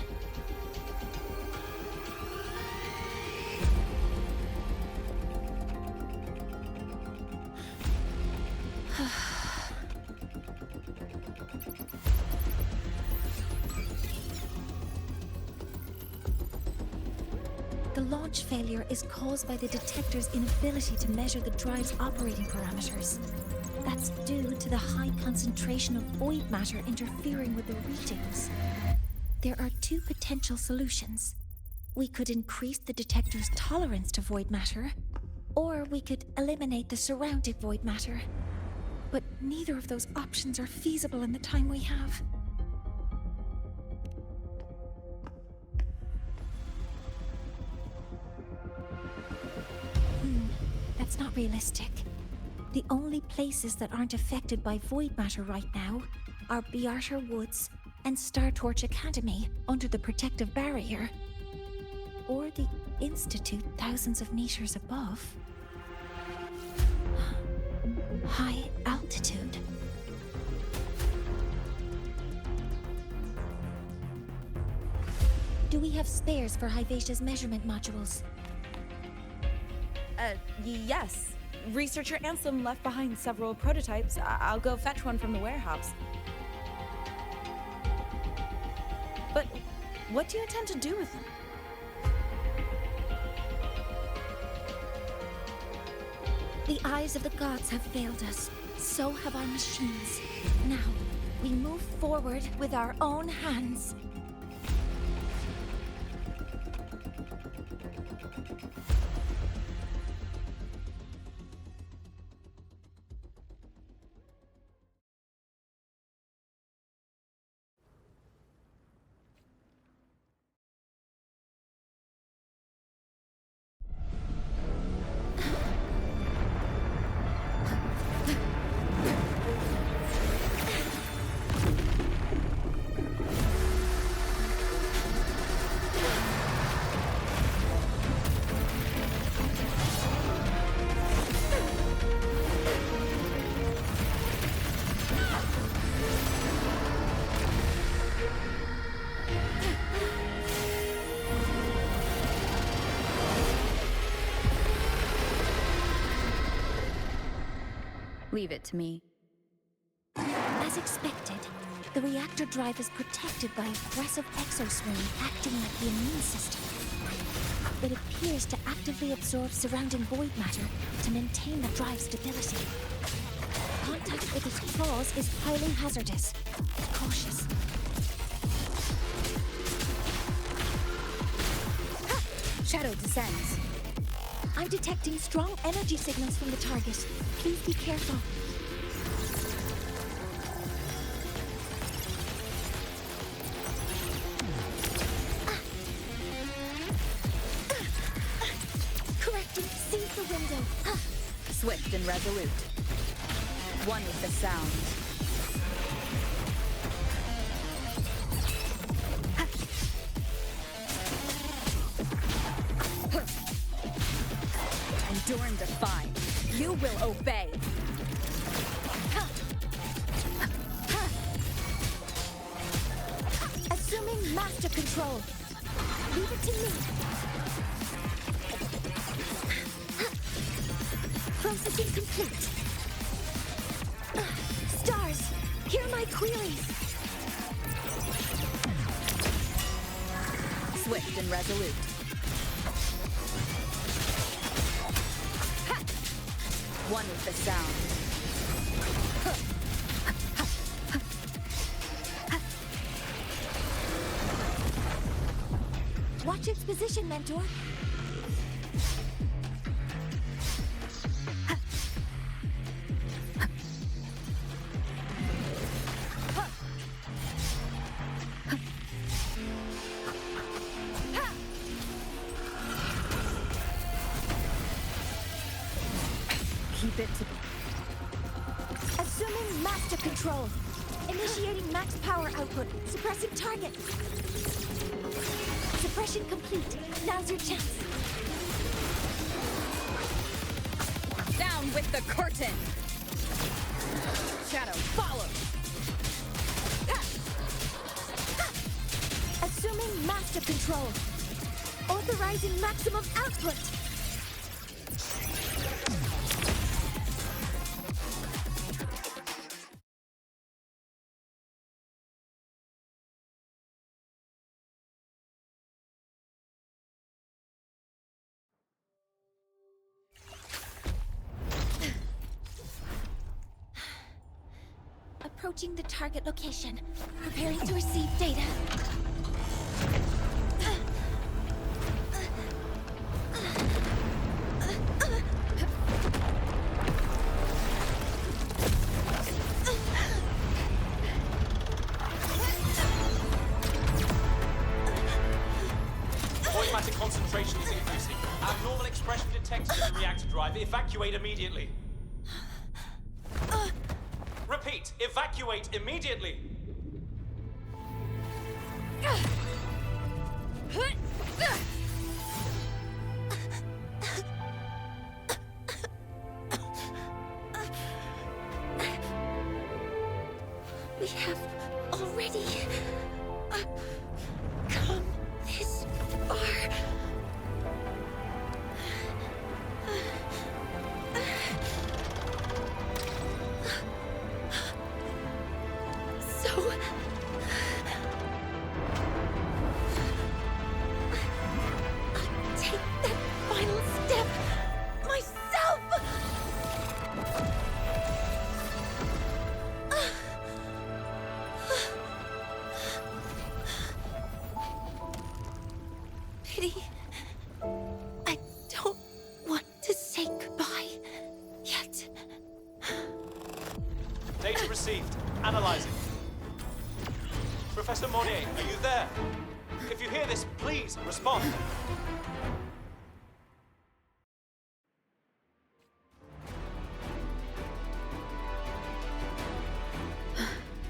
The launch failure is caused by the detector's inability to measure the drive's operating parameters. That's due to the high concentration of void matter interfering with the readings. There are two potential solutions. We could increase the detector's tolerance to void matter, or we could eliminate the surrounding void matter. But neither of those options are feasible in the time we have. That's not realistic. The only places that aren't affected by void matter right now are Bearter Woods and Star Torch Academy under the protective barrier. Or the Institute thousands of meters above. High altitude. Do we have spares for Hyvatia's measurement modules? Yes. Researcher Ansem left behind several prototypes. I'll go fetch one from the warehouse. But what do you intend to do with them? The eyes of the gods have failed us. So have our machines. Now, we move forward with our own hands. Leave it to me. As expected, the reactor drive is protected by aggressive exoswarm acting like the immune system. It appears to actively absorb surrounding void matter to maintain the drive's stability. Contact with its claws is highly hazardous. Be cautious. Ha! Shadow descends. I'm detecting strong energy signals from the target. Please be careful. Correcting, seize the window. Swift and resolute. One with the sound. Endure and defy. You will obey. Assuming master control. Leave it to me. Processing complete. Stars, hear my queries. Swift and resolute. Ha! One with the sound. Watch its position, Mentor. Keep it to... Assuming master control. Initiating max power output. Suppressing target. Suppression complete. Now's your chance. Down with the curtain! Shadow, follow! Assuming master control. Authorizing maximum output. Approaching the target location. Preparing to receive data. Void matter concentration is increasing. Abnormal expression detected in the reactor drive. Evacuate immediately. Repeat, evacuate immediately. We have already come this far. So I'll take that final step myself. Pity. I don't want to say goodbye yet. Data received. Analyzing. Professor Monnier, are you there? If you hear this, please respond.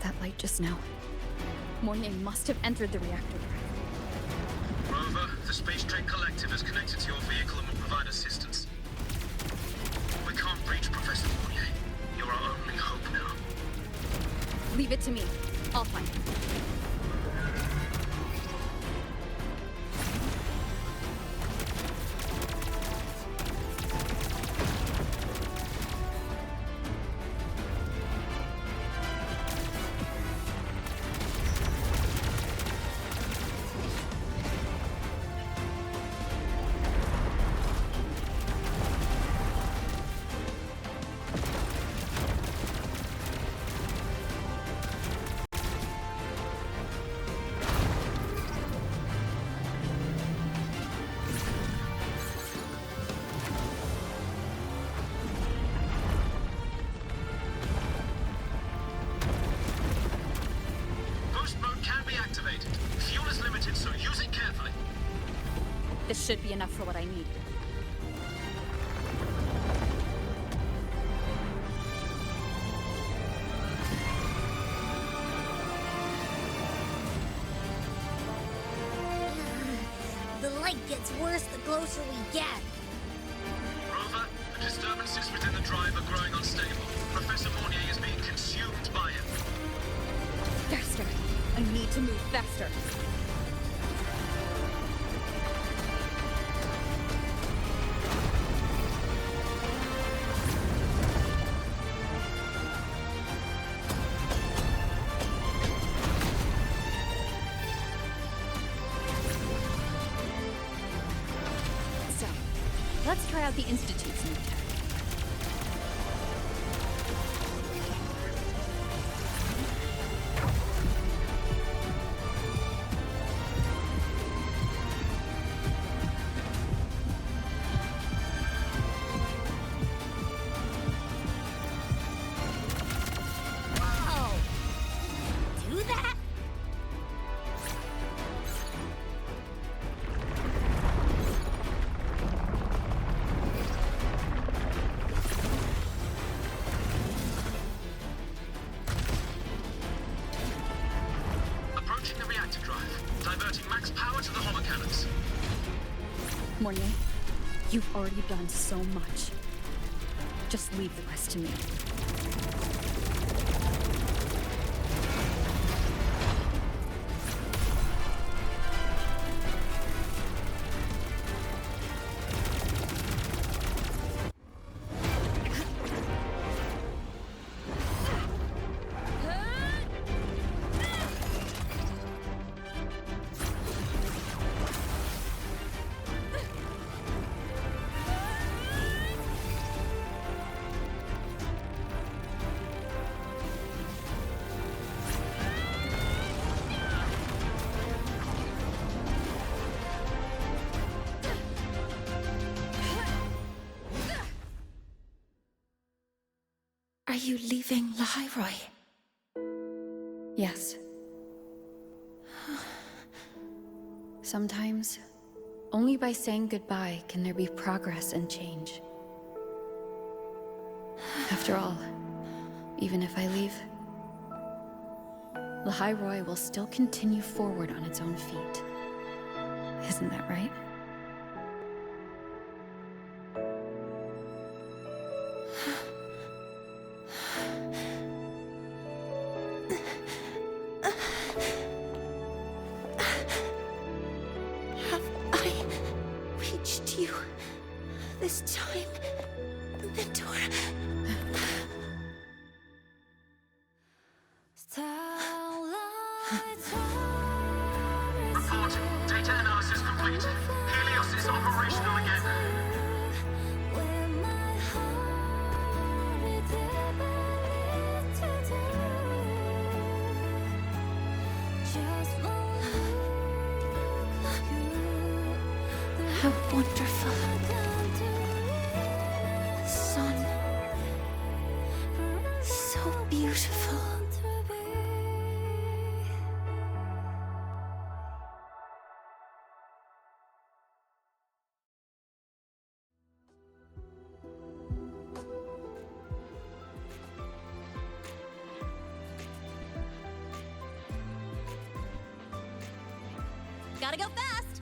That light just now. Mornier must have entered the reactor drive. Rover, the Space Trek Collective is connected to your vehicle and will provide assistance. We can't breach Professor Monnier. You're our only hope now. Leave it to me. I'll find him. This should be enough for what I need. The light gets worse the closer we get. Rover, the disturbances within the drive are growing unstable. Professor Mornier is being consumed by it. Faster! I need to move faster. So, let's try out the Institute's new tech. Whoa! Do that? Approaching the reactor drive, diverting max power to the holocannons. Mornier, you've already done so much. Just leave the rest to me. Are you leaving Lahai-Roi? Yes. Sometimes, only by saying goodbye can there be progress and change. After all, even if I leave, Lahai-Roi will still continue forward on its own feet. Isn't that right? Have I reached you this time, Mentor? Reporting. Data analysis complete. Helios is operational again. How wonderful. Sun. So beautiful. Gotta go fast!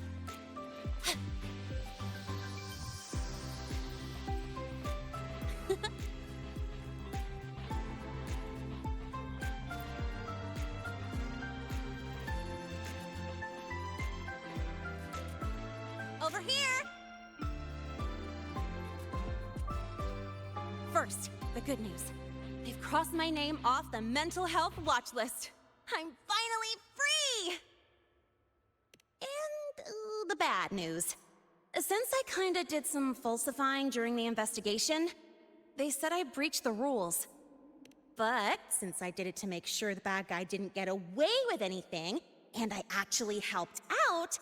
Over here! First, the good news. They've crossed my name off the mental health watch list. I'm finally free! And the bad news. Since I kinda did some falsifying during the investigation, they said I breached the rules. But since I did it to make sure the bad guy didn't get away with anything, and I actually helped out,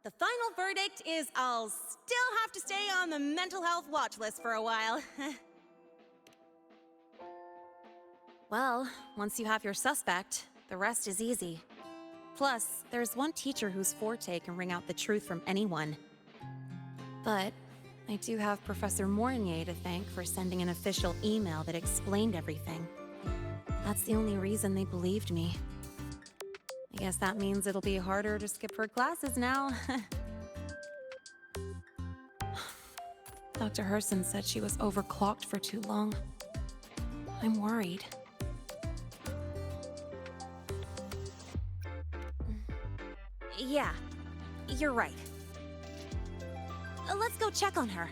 the final verdict is I'll still have to stay on the mental health watch list for a while. Well, once you have your suspect, the rest is easy. Plus, there's one teacher whose forte can wring out the truth from anyone. But I do have Professor Mornier to thank for sending an official email that explained everything. That's the only reason they believed me. I guess that means it'll be harder to skip her classes now. Dr. Herson said she was overclocked for too long. I'm worried. Yeah, you're right. Let's go check on her.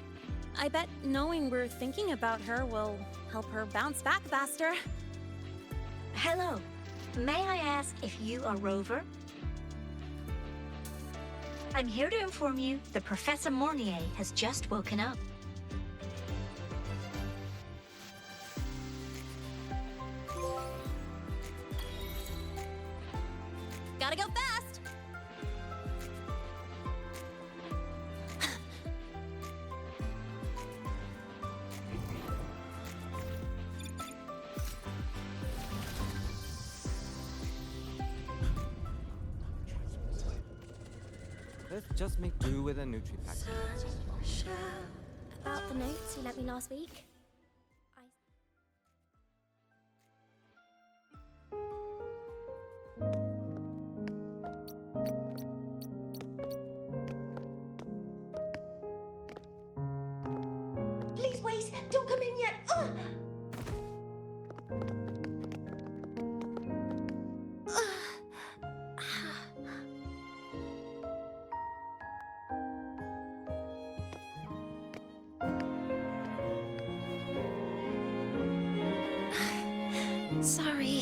I bet knowing we're thinking about her will help her bounce back faster. Hello. May I ask if you are Rover? I'm here to inform you that Professor Mornier has just woken up. Gotta go fast! Let's just make do with a Nutri-Pack. About the notes you lent me last week. Please wait! Don't come in yet! Ugh! Sorry,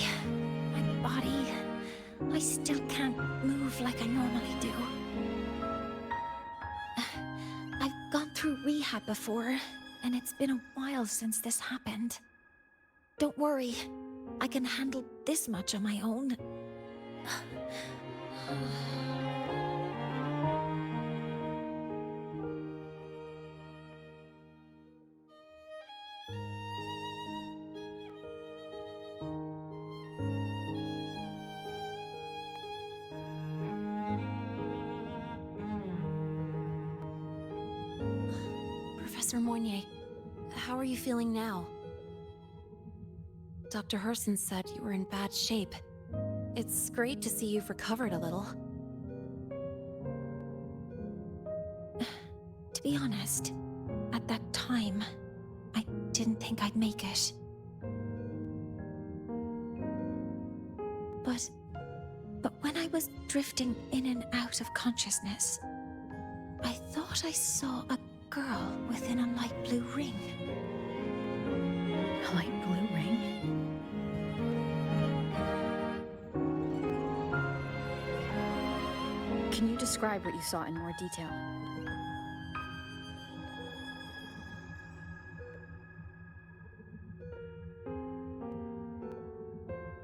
my body. I still can't move like I normally do. I've gone through rehab before, and it's been a while since this happened. Don't worry, I can handle this much on my own. Professor Mornier, how are you feeling now? Dr. Herson said you were in bad shape. It's great to see you've recovered a little. To be honest, at that time, I didn't think I'd make it. But when I was drifting in and out of consciousness, I thought I saw a girl within a light blue ring. A light blue ring? Can you describe what you saw in more detail?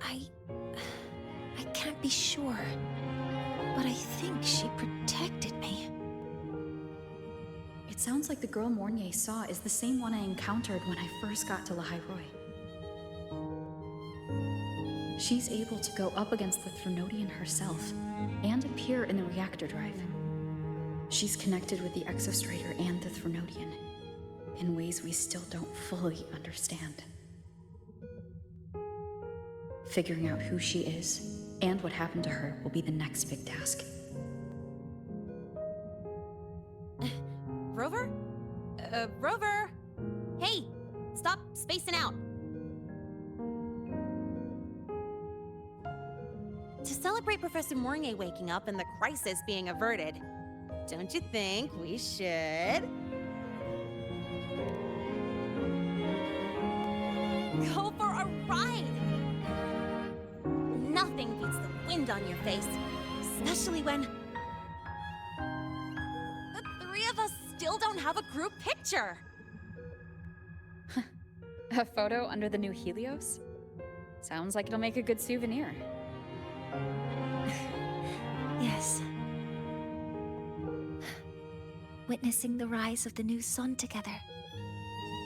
I can't be sure, but I think she protected me. It sounds like the girl Mornier saw is the same one I encountered when I first got to Lahai-Roi. She's able to go up against the Threnodian herself and appear in the reactor drive. She's connected with the Exostrator and the Threnodian in ways we still don't fully understand. Figuring out who she is and what happened to her will be the next big task. Rover? Rover! Hey! Stop spacing out! To celebrate Professor Mornier waking up and the crisis being averted, don't you think we should go for a ride? Nothing beats the wind on your face, especially when the three of us still don't have a group picture. A photo under the new Helios? Sounds like it'll make a good souvenir. Yes. Witnessing the rise of the new sun together.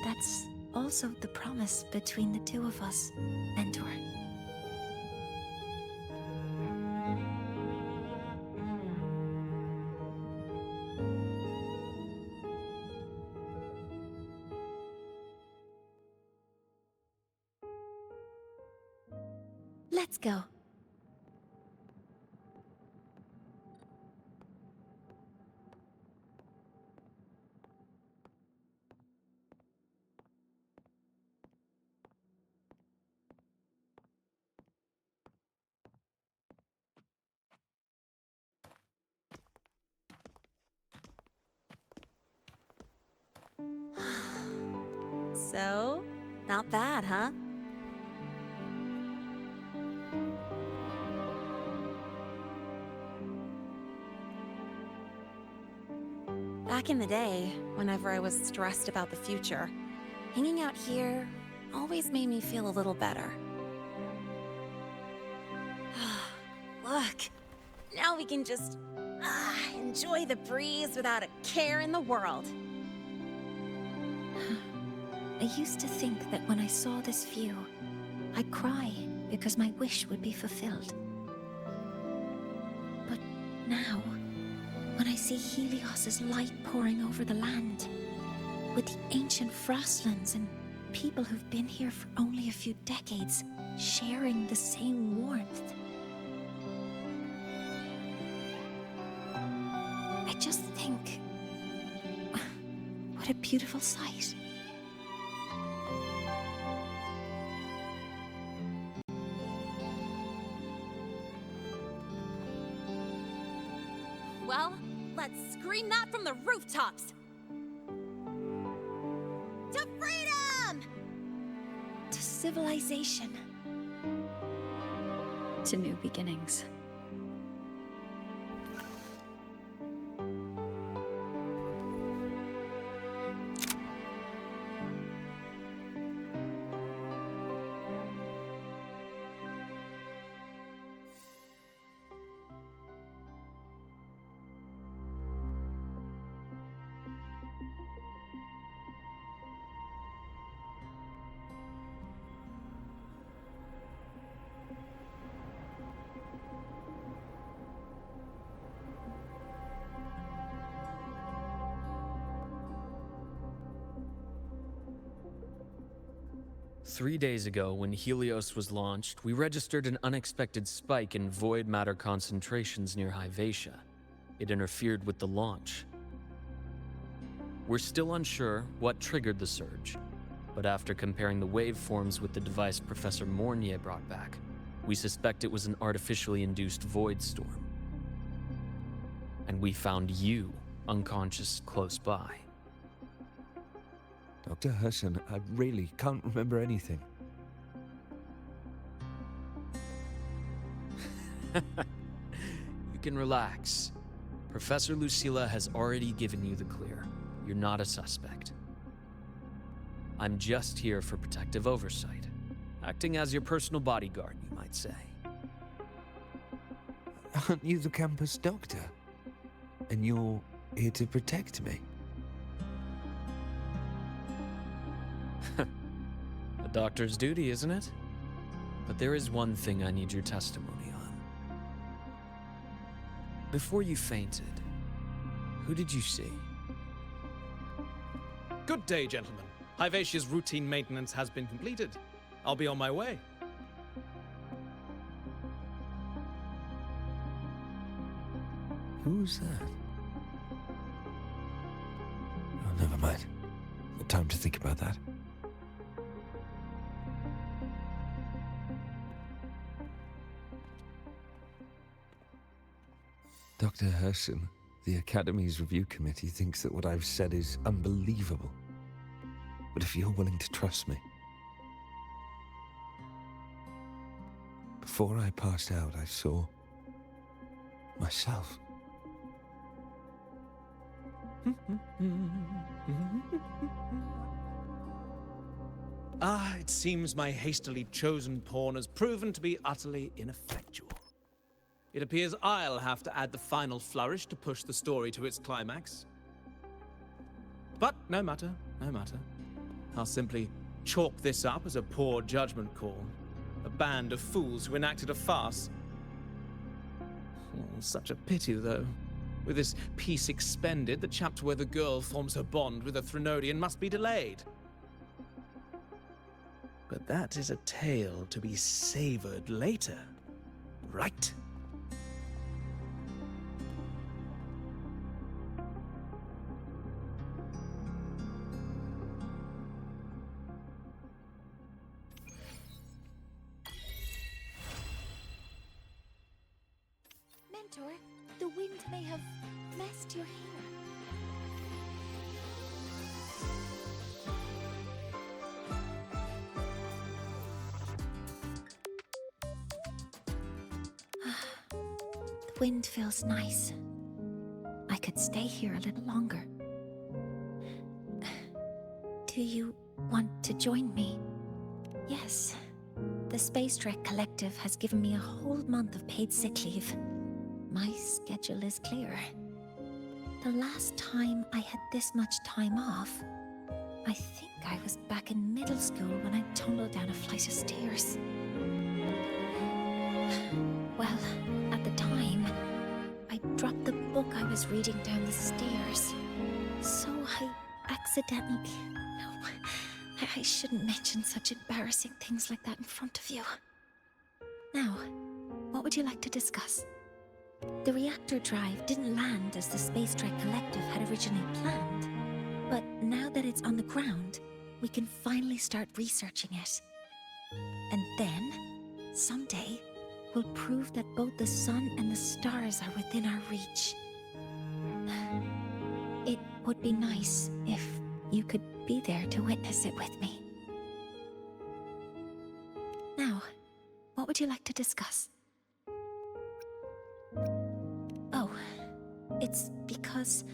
That's also the promise between the two of us, Mentor. Let's go. So, not bad, huh? Back in the day, whenever I was stressed about the future, hanging out here always made me feel a little better. Look, now we can just enjoy the breeze without a care in the world. I used to think that when I saw this view, I'd cry because my wish would be fulfilled. But now, when I see Helios's light pouring over the land, with the ancient frostlands and people who've been here for only a few decades sharing the same warmth, I just think, what a beautiful sight. Well, let's scream that from the rooftops! To freedom! To civilization. To new beginnings. Three days ago, when Helios was launched, we registered an unexpected spike in void matter concentrations near Lahai-Roi. It interfered with the launch. We're still unsure what triggered the surge, but after comparing the waveforms with the device Professor Mornier brought back, we suspect it was an artificially induced void storm. And we found you unconscious close by. Dr. Herson, I really can't remember anything. You can relax. Professor Lucilla has already given you the clear. You're not a suspect. I'm just here for protective oversight, acting as your personal bodyguard, you might say. Aren't you the campus doctor? And you're here to protect me? A doctor's duty, isn't it? But there is one thing I need your testimony on. Before you fainted, who did you see? Good day, gentlemen. Lahai-Roi's routine maintenance has been completed. I'll be on my way. Who's that? Oh, never mind. No time to think about that. Dr. Herson, the Academy's review committee thinks that what I've said is unbelievable. But if you're willing to trust me... Before I passed out, I saw... myself. It seems my hastily chosen pawn has proven to be utterly ineffectual. It appears I'll have to add the final flourish to push the story to its climax. But no matter, no matter. I'll simply chalk this up as a poor judgment call. A band of fools who enacted a farce. Oh, such a pity, though. With this piece expended, the chapter where the girl forms her bond with a Threnodian must be delayed. But that is a tale to be savored later, right? Mentor, the wind may have messed your hair. The wind feels nice. I could stay here a little longer. Do you want to join me? Yes. The Space Trek Collective has given me a whole month of paid sick leave. My schedule is clear. The last time I had this much time off, I think I was back in middle school when I tumbled down a flight of stairs. Well, at the time, I dropped the book I was reading down the stairs. So I accidentally... No, I shouldn't mention such embarrassing things like that in front of you. Now, what would you like to discuss? The reactor drive didn't land as the Space Trek Collective had originally planned, but now that it's on the ground, we can finally start researching it. And then, someday, we'll prove that both the sun and the stars are within our reach. It would be nice if you could be there to witness it with me. Now, what would you like to discuss? Oh, it's because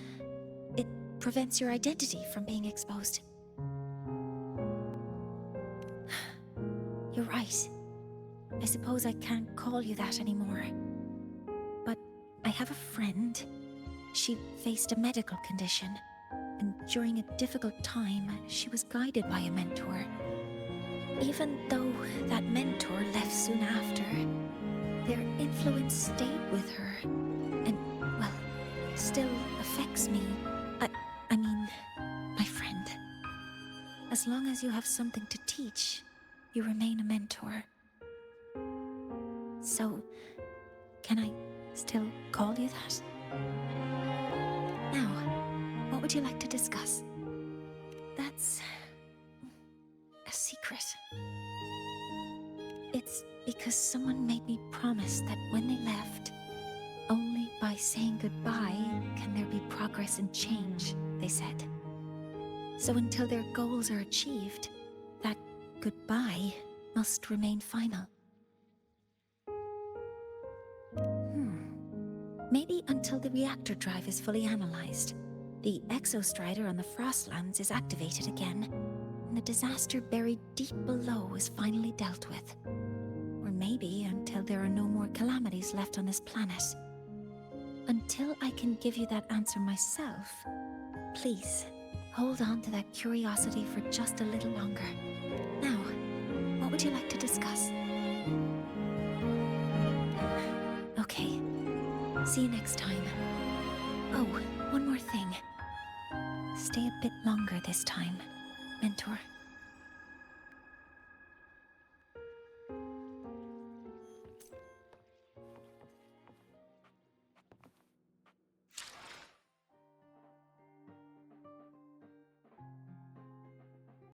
it prevents your identity from being exposed. You're right. I suppose I can't call you that anymore. But I have a friend. She faced a medical condition, and during a difficult time, she was guided by a mentor. Even though that mentor left soon after, their influence stayed with her, and, well, still affects me. I mean, my friend. As long as you have something to teach, you remain a mentor. So, can I still call you that? Now, what would you like to discuss? That's a secret. It's because someone made me promise that when they left, only by saying goodbye can there be progress and change, they said. So until their goals are achieved, that goodbye must remain final. Maybe until the reactor drive is fully analyzed, the exostrider on the Frostlands is activated again, and the disaster buried deep below is finally dealt with. Or maybe until there are no more calamities left on this planet. Until I can give you that answer myself, please, hold on to that curiosity for just a little longer. Now, what would you like to discuss? Okay. See you next time. Oh, one more thing. Stay a bit longer this time, Mentor.